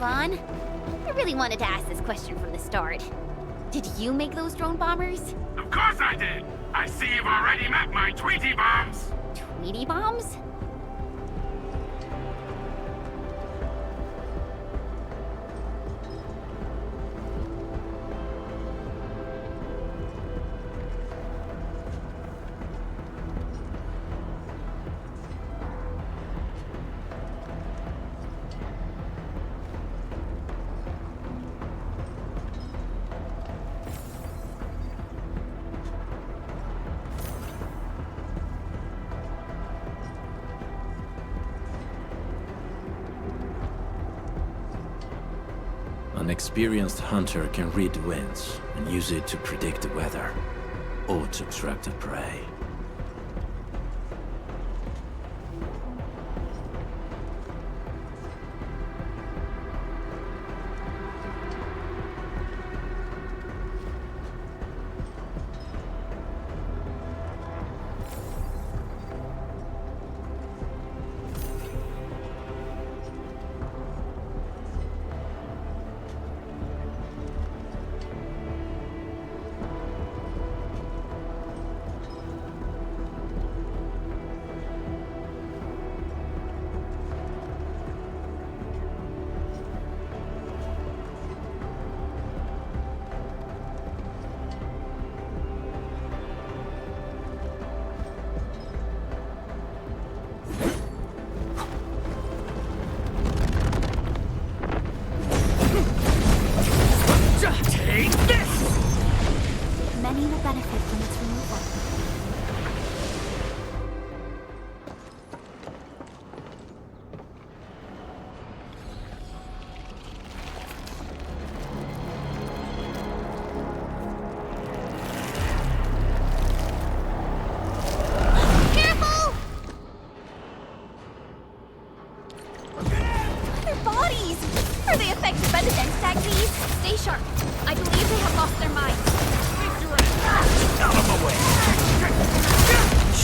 Vaughn, I really wanted to ask this question from the start. Did you make those drone bombers? Of course I did! I see you've already met my Tweety bombs! Tweety bombs? An experienced hunter can read the winds and use it to predict the weather, or to track the prey.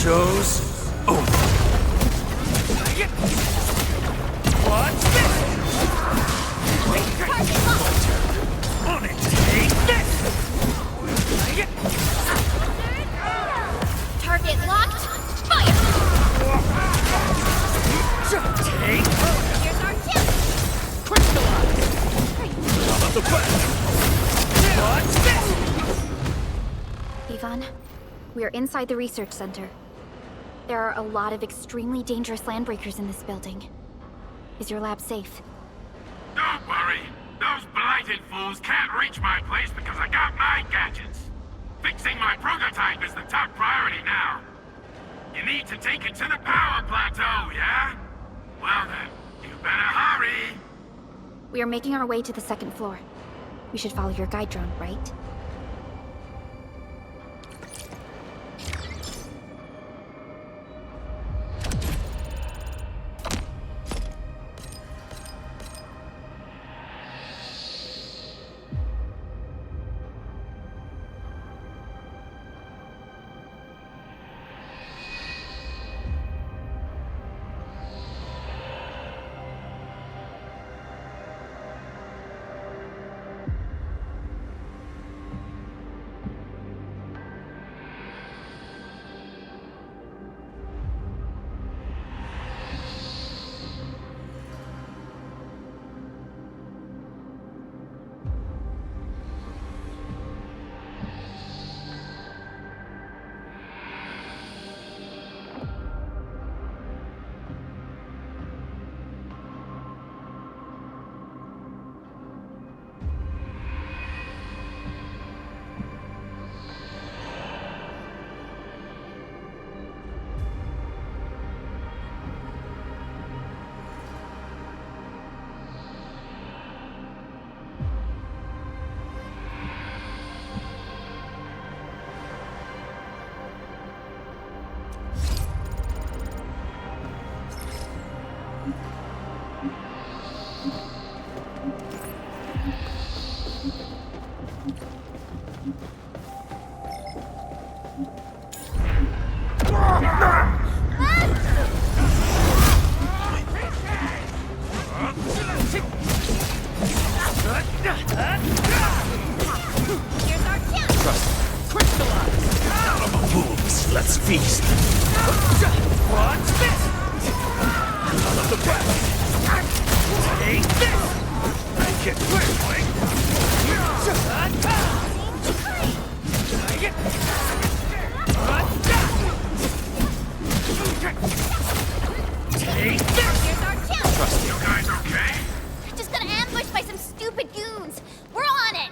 show's over. Watch this! On it, take this! Target locked. Fire! Take! Here's our chance. Crystallize! Out of the way! Watch this! Ivan, we are inside the research center. There are a lot of extremely dangerous landbreakers in this building. Is your lab safe? Don't worry. Those blighted fools can't reach my place because I got my gadgets. Fixing my prototype is the top priority now. You need to take it to the power plateau, yeah? Well then, you better hurry. We are making our way to the second floor. We should follow your guide drone, right? Let's feast. Watch this! Out of the way! Take this! Make it quick! Take this! Here's our chance. Trust you guys okay? Just got ambushed by some stupid goons. We're on it.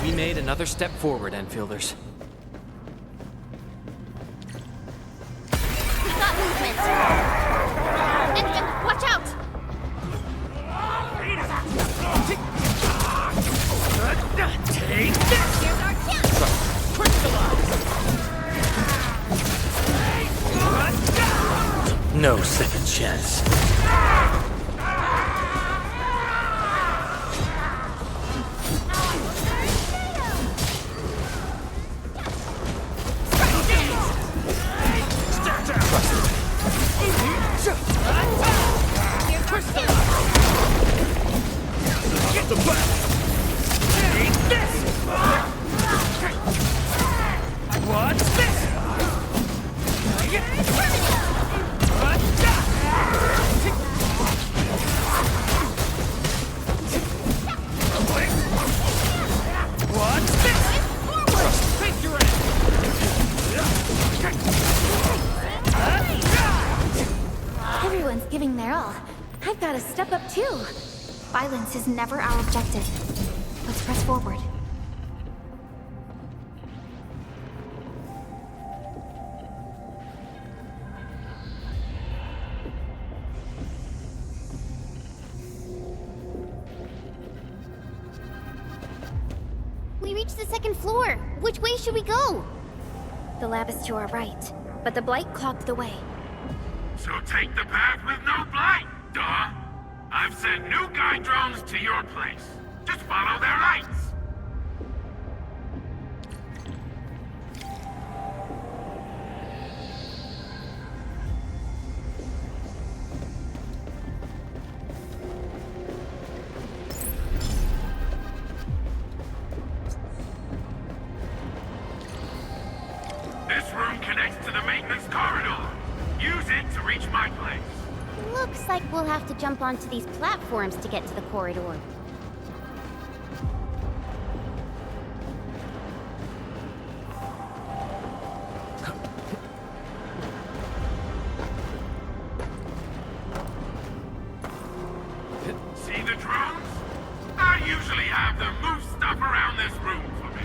We made another step forward, Enfielders. No second chance. Everyone's giving their all. I've got to step up too. Violence is never our objective. Let's press forward. We reached the second floor. Which way should we go? The lab is to our right, but the blight clogged the way. So take the path with no blight, duh. I've sent new guide drones to your place. Just follow their lights. This room connects to the maintenance corridor. Use it to reach my place. Looks like we'll have to jump onto these platforms to get to the corridor. See the drones? I usually have them move stuff around this room for me.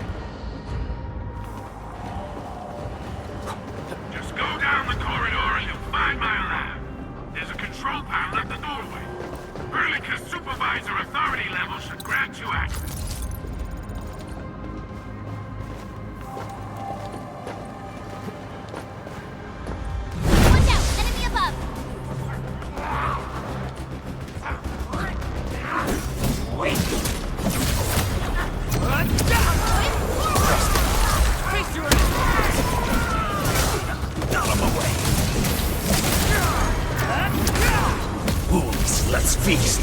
Just go down the corridor and you'll find my lab. There's a control panel at the doorway. Perlica's supervisor authority level should grant you access. Watch out! Enemy above! Wolves, let's feast.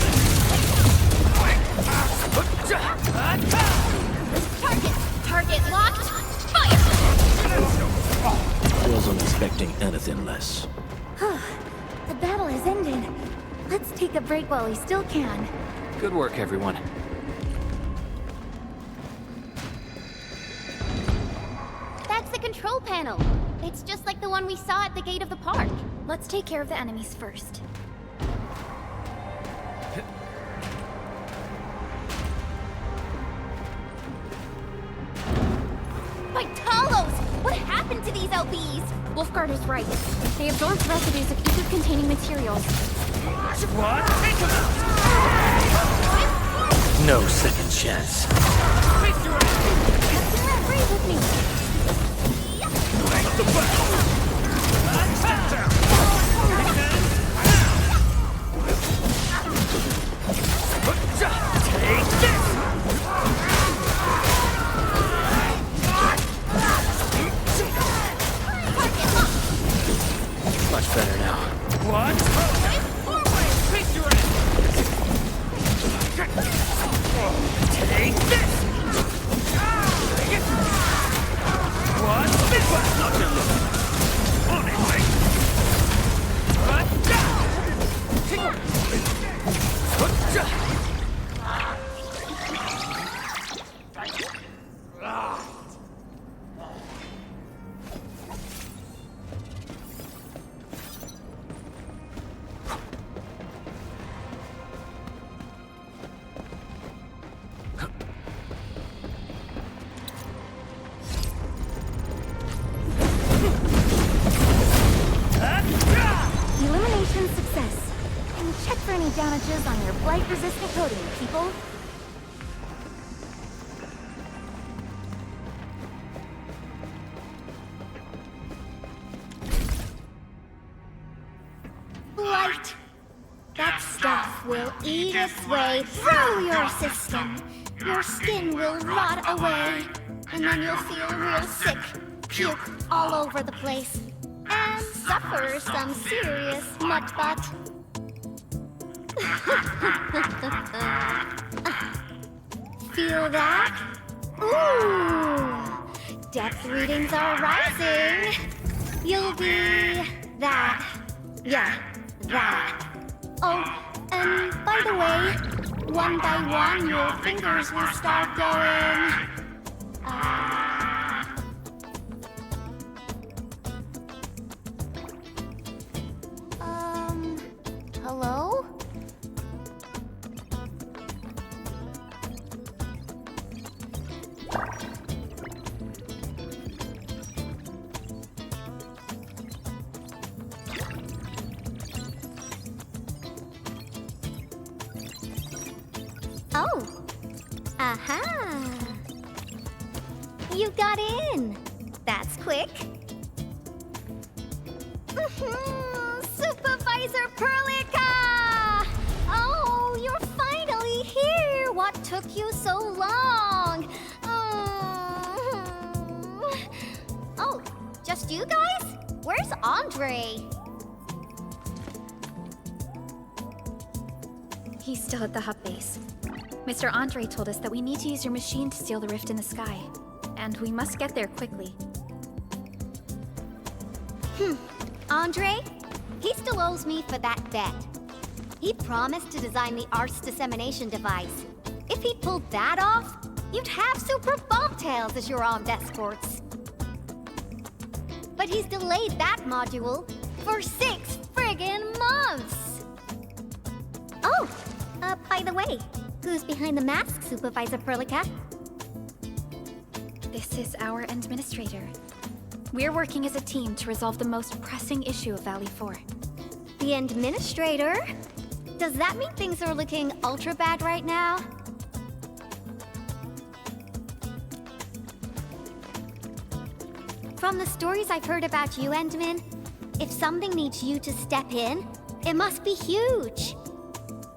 Target locked! Fire! Wasn't expecting anything less. The battle has ended. Let's take a break while we still can. Good work, everyone. That's the control panel. It's just like the one we saw at the gate of the park. Let's take care of the enemies first. By Talos! What happened to these LBs? Wolfguard is right. They absorbed residues of ether-containing materials. What? Take him out! No second chance. Breathe with me. Take this! Much better now. What? Face your end! Take this! What? Not your look. On it, mate! Elimination success. And check for any damages on your blight-resistant coating, people. right. That stuff will eat its way through your system. Your skin will rot away, and then you'll feel real sick, puke all over the place, and suffer some serious mud butt. Feel that? Ooh! Depth readings are rising. You'll be that. Yeah, that. Oh, and by the way, one by one your fingers will start going. Hello? Oh. Aha. You got in. That's quick. Supervisor Perlica! Oh, you're finally here. What took you so long? Oh, just you guys? Where's Andre? He's still at the hub base. Mr. Andre told us that we need to use your machine to seal the rift in the sky. And we must get there quickly. Andre? He still owes me for that bet. He promised to design the Art's dissemination device. If he'd pulled that off, you'd have super bobtails as your armed escorts. But he's delayed that module for 6 friggin' months! Oh, by the way, who's behind the mask, Supervisor Perlica? This is our administrator. We're working as a team to resolve the most pressing issue of Valley 4. The administrator? Does that mean things are looking ultra bad right now? From the stories I've heard about you, Endman, if something needs you to step in, it must be huge.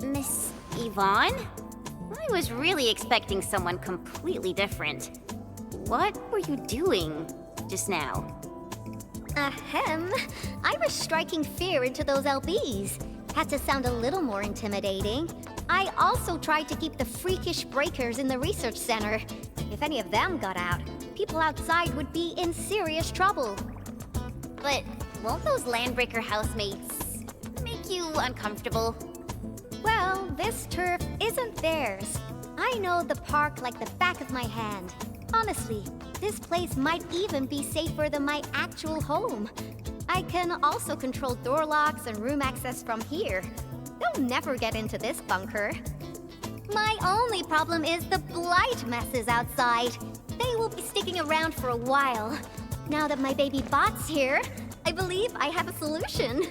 Miss Yvonne? I was really expecting someone completely different. What were you doing just now? Ahem. I was striking fear into those LBs. Had to sound a little more intimidating. I also tried to keep the freakish breakers in the research center. If any of them got out, people outside would be in serious trouble. But won't those landbreaker housemates make you uncomfortable? Well, this turf isn't theirs. I know the park like the back of my hand. Honestly, this place might even be safer than my actual home. I can also control door locks and room access from here. They'll never get into this bunker. My only problem is the blight messes outside. They will be sticking around for a while. Now that my baby bot's here, I believe I have a solution.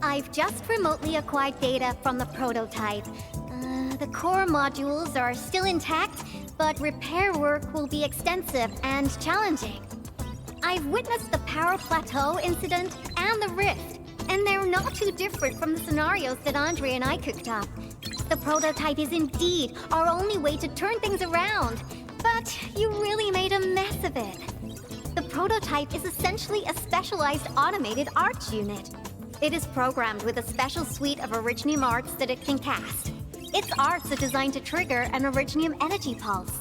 I've just remotely acquired data from the prototype. The core modules are still intact, but repair work will be extensive and challenging. I've witnessed the power plateau incident and the rift, and they're not too different from the scenarios that Andre and I cooked up. The prototype is indeed our only way to turn things around, but you really made a mess of it. The prototype is essentially a specialized automated arts unit. It is programmed with a special suite of Originium arts that it can cast. Its arts are designed to trigger an Originium energy pulse.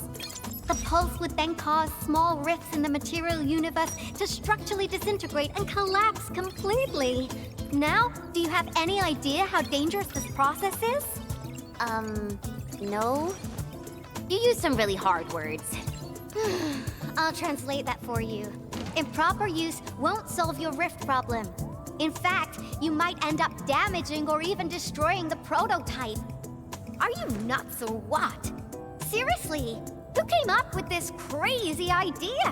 The pulse would then cause small rifts in the material universe to structurally disintegrate and collapse completely. Now, do you have any idea how dangerous this process is? No. You used some really hard words. I'll translate that for you. Improper use won't solve your rift problem. In fact, you might end up damaging or even destroying the prototype. Are you nuts or what? Seriously, who came up with this crazy idea?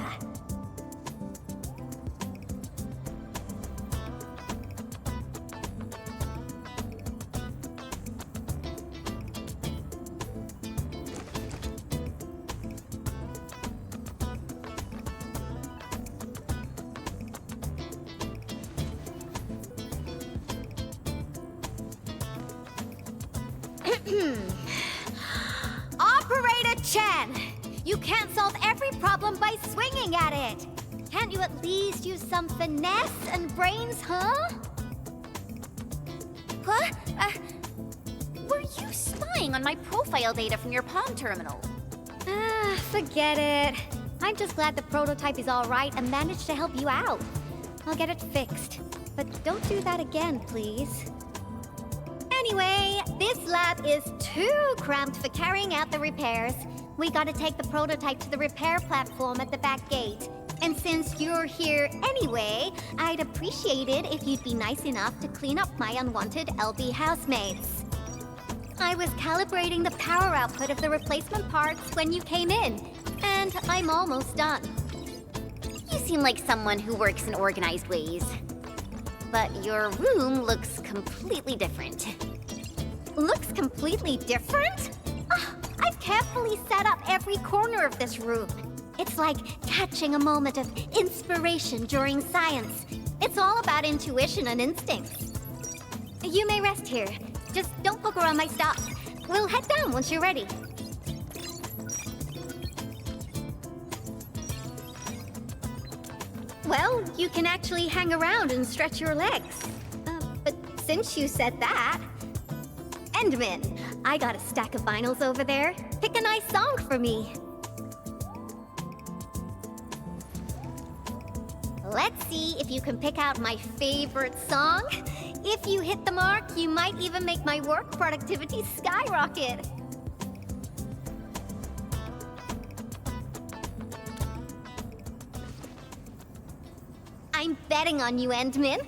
Operator Chen! You can't solve every problem by swinging at it! Can't you at least use some finesse and brains, huh? What? Were you spying on my profile data from your pawn terminal? Forget it. I'm just glad the prototype is alright and managed to help you out. I'll get it fixed. But don't do that again, please. Anyway, this lab is too cramped for carrying out the repairs. We gotta take the prototype to the repair platform at the back gate. And since you're here anyway, I'd appreciate it if you'd be nice enough to clean up my unwanted LB housemates. I was calibrating the power output of the replacement parts when you came in, and I'm almost done. You seem like someone who works in organized ways. But your room looks completely different. Looks completely different? I've carefully set up every corner of this room. It's like catching a moment of inspiration during science. It's all about intuition and instincts. You may rest here. Just don't poke around my stuff. We'll head down once you're ready. Well, you can actually hang around and stretch your legs. But since you said that... Endman, I got a stack of vinyls over there. Pick a nice song for me. Let's see if you can pick out my favorite song. If you hit the mark, you might even make my work productivity skyrocket. I'm betting on you, Endman.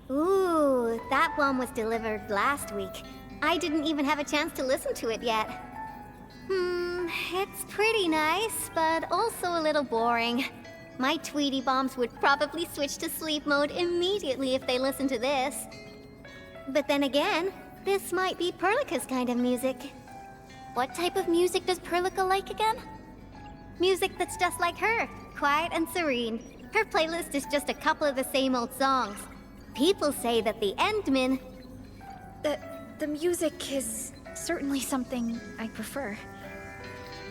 Ooh, that one was delivered last week. I didn't even have a chance to listen to it yet. It's pretty nice, but also a little boring. My Tweety Bombs would probably switch to sleep mode immediately if they listened to this. But then again, this might be Perlica's kind of music. What type of music does Perlica like again? Music that's just like her, quiet and serene. Her playlist is just a couple of the same old songs. People say that the Endman... The music is certainly something I prefer.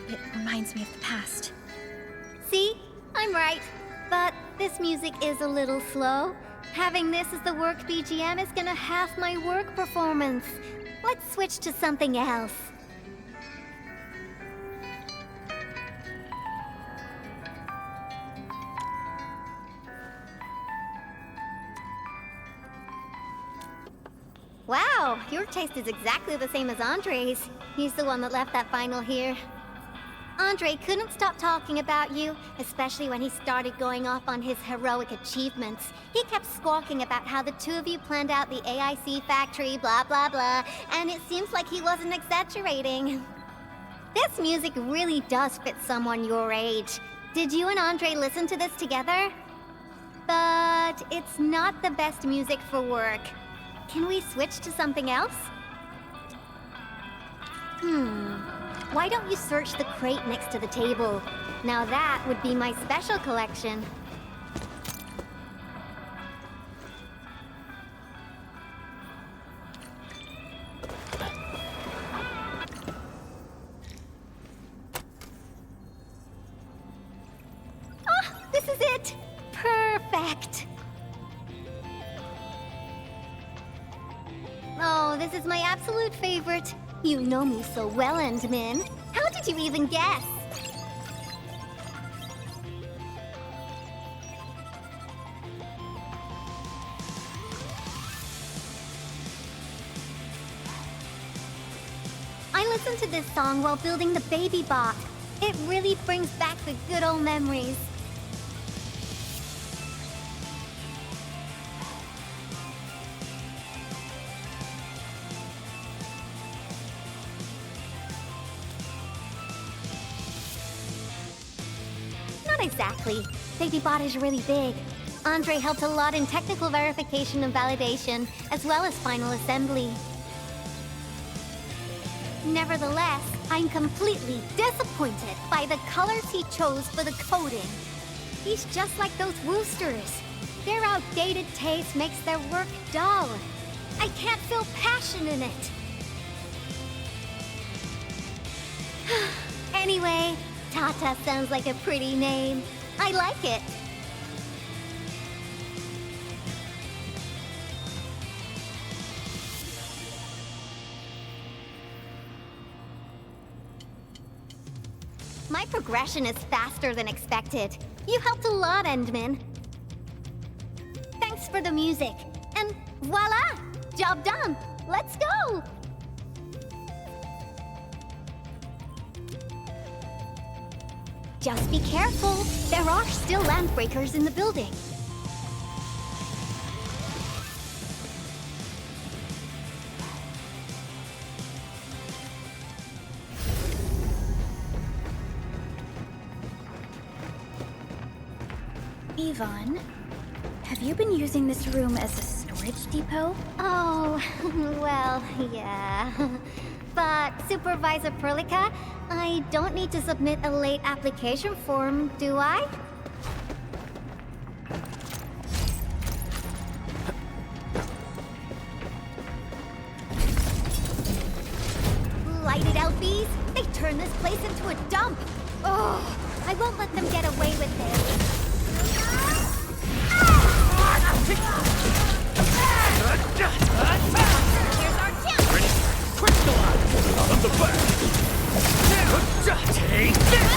It reminds me of the past. See? I'm right. But this music is a little slow. Having this as the work BGM is gonna half my work performance. Let's switch to something else. Wow, your taste is exactly the same as Andre's. He's the one that left that vinyl here. Andre couldn't stop talking about you, especially when he started going off on his heroic achievements. He kept squawking about how the two of you planned out the AIC factory, blah blah blah, and it seems like he wasn't exaggerating. This music really does fit someone your age. Did you and Andre listen to this together? But it's not the best music for work. Can we switch to something else? Why don't you search the crate next to the table? Now that would be my special collection. Ah, this is it! Perfect! Oh, this is my absolute favorite. You know me so well, Endmin. How did you even guess? I listened to this song while building the baby bot. It really brings back the good old memories. Not exactly. Baby bot is really big. Andre helped a lot in technical verification and validation, as well as final assembly. Nevertheless, I'm completely disappointed by the colors he chose for the coding. He's just like those roosters. Their outdated taste makes their work dull. I can't feel passion in it. Anyway, Tata sounds like a pretty name. I like it. My progression is faster than expected. You helped a lot, Endmin. Thanks for the music. And voila! Job done! Let's go! Just be careful. There are still landbreakers in the building. Yvonne, have you been using this room as a storage depot? Oh, well, yeah. But, Supervisor Perlica, I don't need to submit a late application form, do I? Lighted out bees? They turn this place into a dump! Oh, I won't let them get away with this. Here's our chance! Ready? Crystallize! Out of the back! Take this!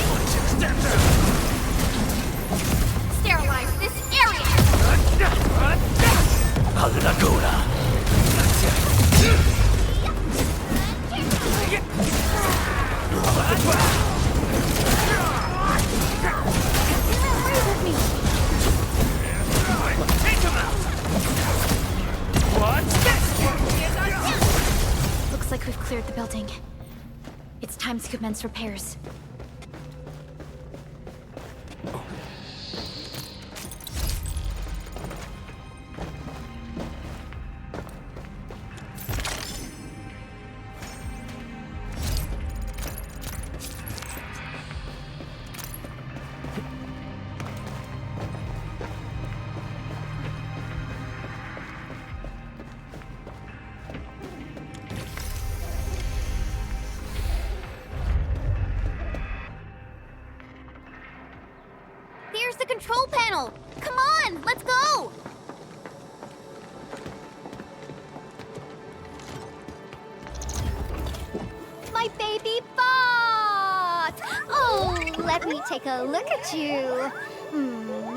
Sterilize this area! Laguna! Take him out! What's this? Looks like we've cleared the building. It's time to commence repairs. Here's the control panel! Come on, let's go! My baby bot! Oh, let me take a look at you.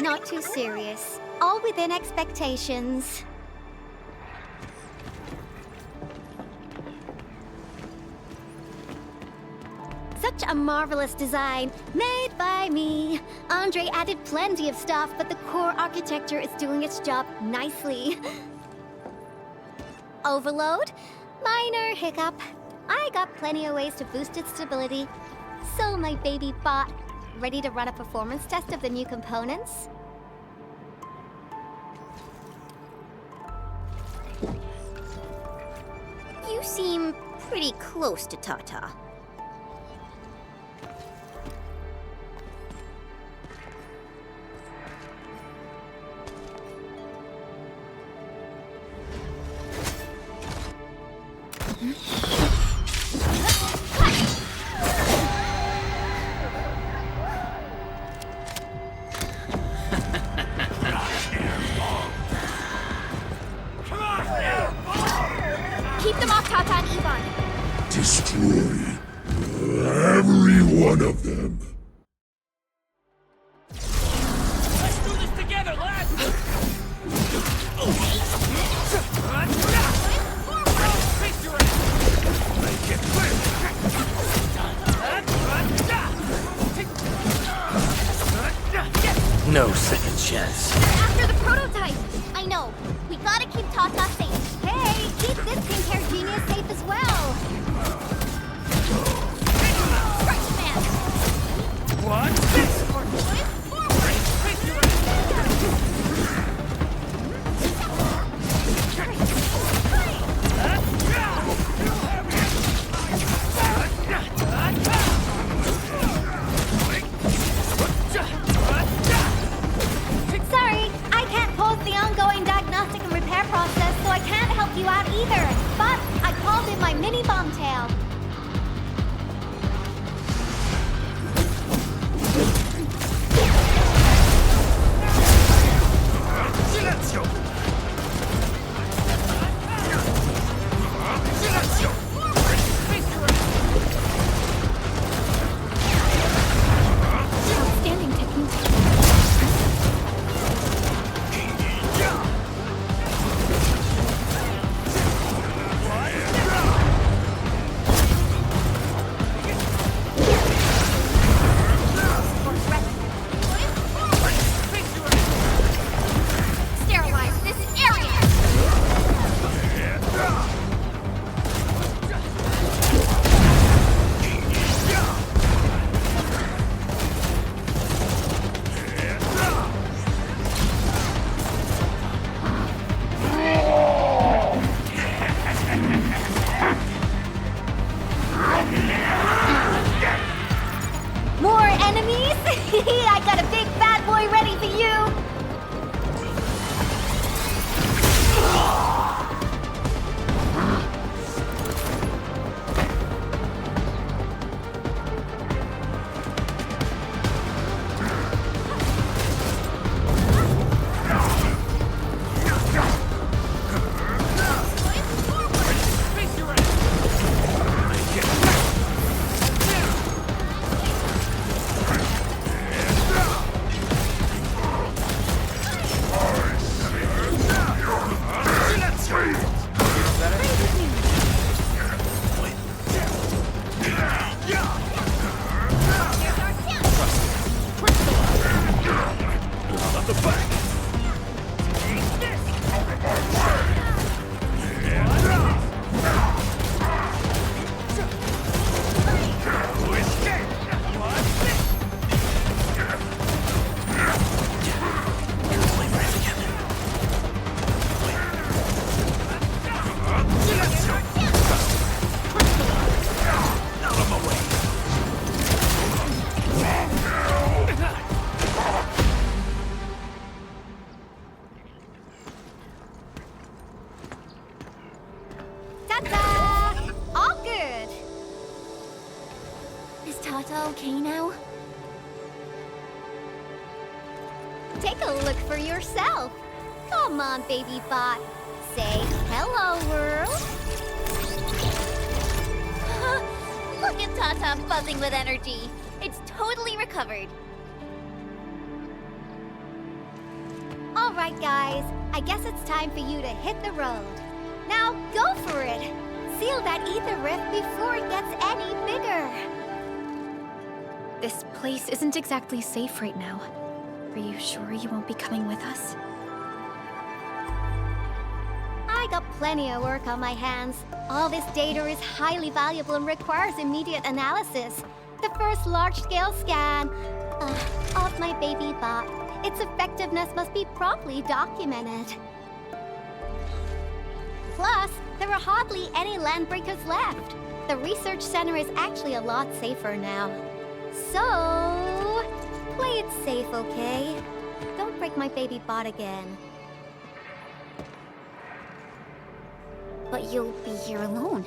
Not too serious. All within expectations. Such a marvelous design, made by me. Andre added plenty of stuff, but the core architecture is doing its job nicely. Overload? Minor hiccup. I got plenty of ways to boost its stability. So my baby bot, ready to run a performance test of the new components? You seem pretty close to Tata. Keep them off Tata and Yvonne. destroy every one of them. Let's do this together, lads! Make it clear! No second chance. After the prototype! I know. We gotta keep Tata safe. Hey, keep this pink-haired genius safe as well. Stretch man! What? Sorry, I can't pause the ongoing diagnostic and repair process, so I can't help you out either. But I called in my mini bomb tail. Silenzio! Silenzio! Outstanding technique. Sterilize this area! More enemies? I got a big bad boy ready for you! Ta-ta! All good! Is Tata okay now? Take a look for yourself. Come on, baby bot. Say hello, world. Look at Tata buzzing with energy. It's totally recovered. All right, guys. I guess it's time for you to hit the road. Now, go for it. Seal that ether rift before it gets any bigger. This place isn't exactly safe right now. Are you sure you won't be coming with us? I got plenty of work on my hands. All this data is highly valuable and requires immediate analysis. The first large-scale scan of my baby bot. Its effectiveness must be promptly documented. Plus, there are hardly any landbreakers left. The research center is actually a lot safer now. So, play it safe, okay? Don't break my baby bot again. But you'll be here alone.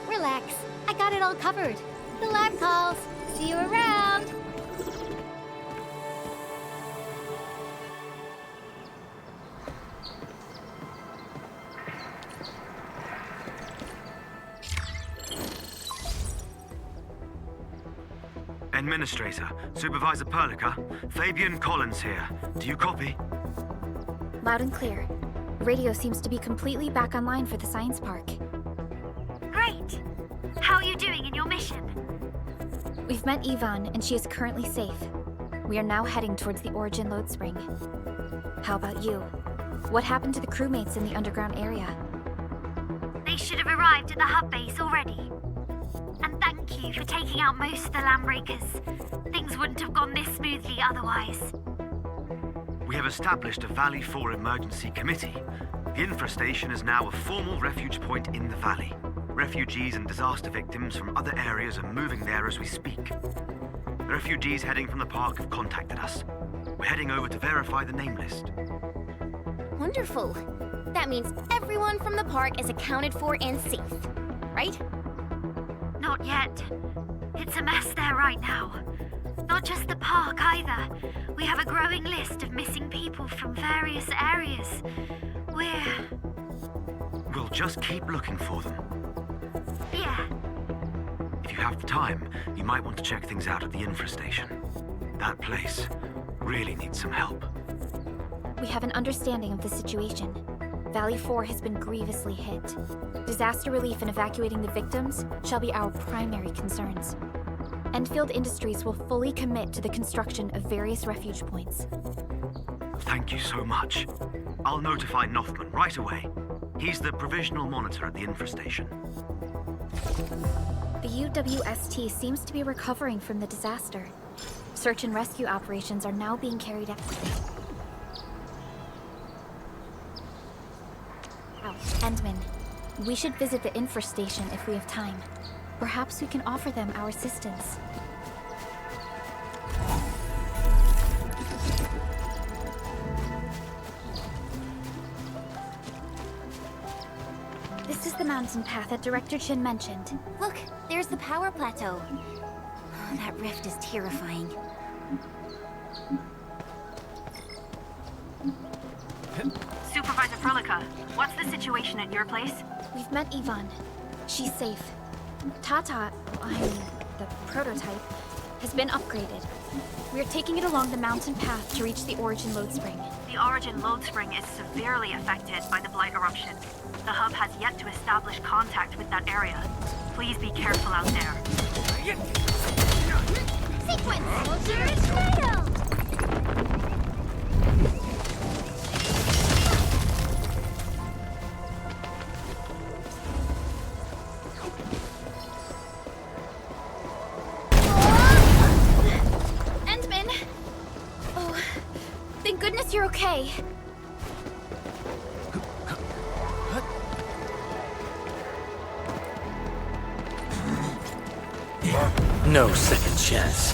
Relax. I got it all covered. The lab calls. See you around. Administrator, Supervisor Perlica, Fabian Collins here. Do you copy? Loud and clear. Radio seems to be completely back online for the science park. Great! How are you doing in your mission? We've met Yvonne, and she is currently safe. We are now heading towards the Origin load spring. How about you? What happened to the crewmates in the underground area? They should have arrived at the hub base already. And thank you for taking out most of the landbreakers. Things wouldn't have gone this smoothly otherwise. We have established a Valle 4 emergency committee. The infestation is now a formal refuge point in the valley. Refugees and disaster victims from other areas are moving there as we speak. The refugees heading from the park have contacted us. We're heading over to verify the name list. Wonderful. That means everyone from the park is accounted for and safe, right? Not yet. It's a mess there right now. Not just the park either. We have a growing list of missing people from various areas. We'll just keep looking for them. Yeah. If you have the time, you might want to check things out at the infestation. That place really needs some help. We have an understanding of the situation. Valle 4 has been grievously hit. Disaster relief and evacuating the victims shall be our primary concerns. Endfield Industries will fully commit to the construction of various refuge points. Thank you so much. I'll notify Nothman right away. He's the provisional monitor at the infestation. The UWST seems to be recovering from the disaster. Search and rescue operations are now being carried out. Endman, we should visit the infestation if we have time. Perhaps we can offer them our assistance. This is the mountain path that Director Chin mentioned. Look, there's the power plateau. Oh, that rift is terrifying. Supervisor Perlica, what's the situation at your place? We've met Yvonne. She's safe. Tata, the prototype, has been upgraded. We're taking it along the mountain path to reach the Origin load spring. The Origin load spring is severely affected by the Blight eruption. The hub has yet to establish contact with that area. Please be careful out there. Sequence! Tornado! Endman! Oh, thank goodness you're okay. No second chance.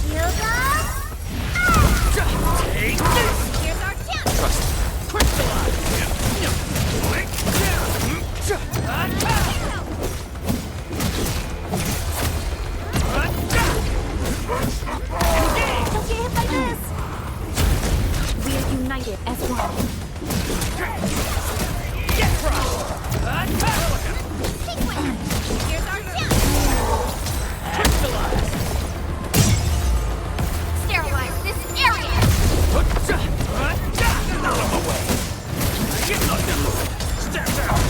Shield up! Take this! Here's our chance! Trust. Crystallize! Don't get hit by this! We are united as one. Get crushed! Sequence! Here's our chance! Crystallize! Sterilize this area! Out of the way! Get nothing moving! Step down!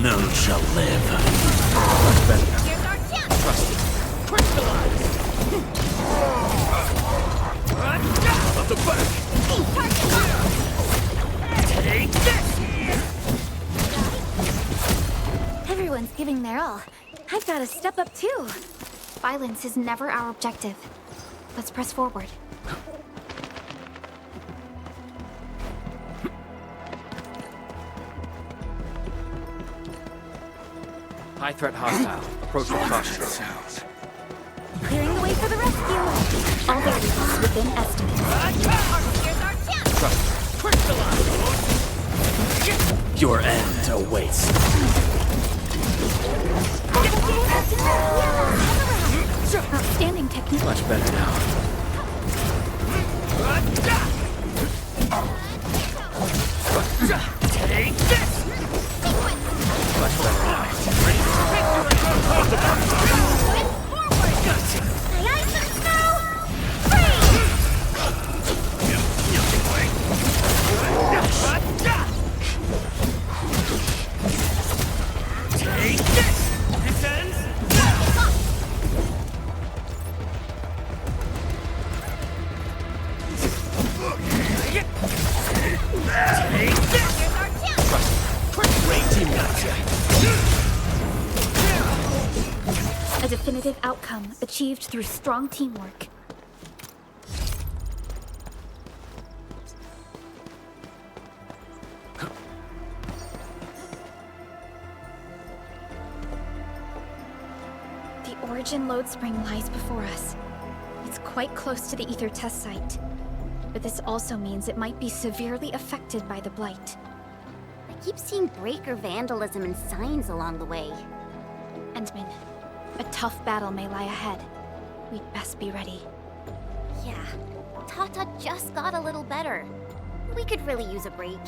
None shall live. Much better now. Here's our chance! Trust it. Crystallize! Of the back! Take this! Everyone's giving their all. I've got to step up too. Violence is never our objective. Let's press forward. High threat hostile. Approach with caution. Clearing the way for the rescue. All variables within estimates. Here's our chance! Trust. Crystallize! Your end awaits. Outstanding technique. Much better now. Take this! Much better now. Ready? Gotcha! May I some snow? Freeze! Take this! This ends now! Take this! Great team, gotcha! A definitive outcome achieved through strong teamwork. The origin load spring lies before us. It's quite close to the ether test site. But this also means it might be severely affected by the blight. I keep seeing breaker vandalism and signs along the way. Endman, a tough battle may lie ahead. We'd best be ready. Yeah, Tata just got a little better. We could really use a break.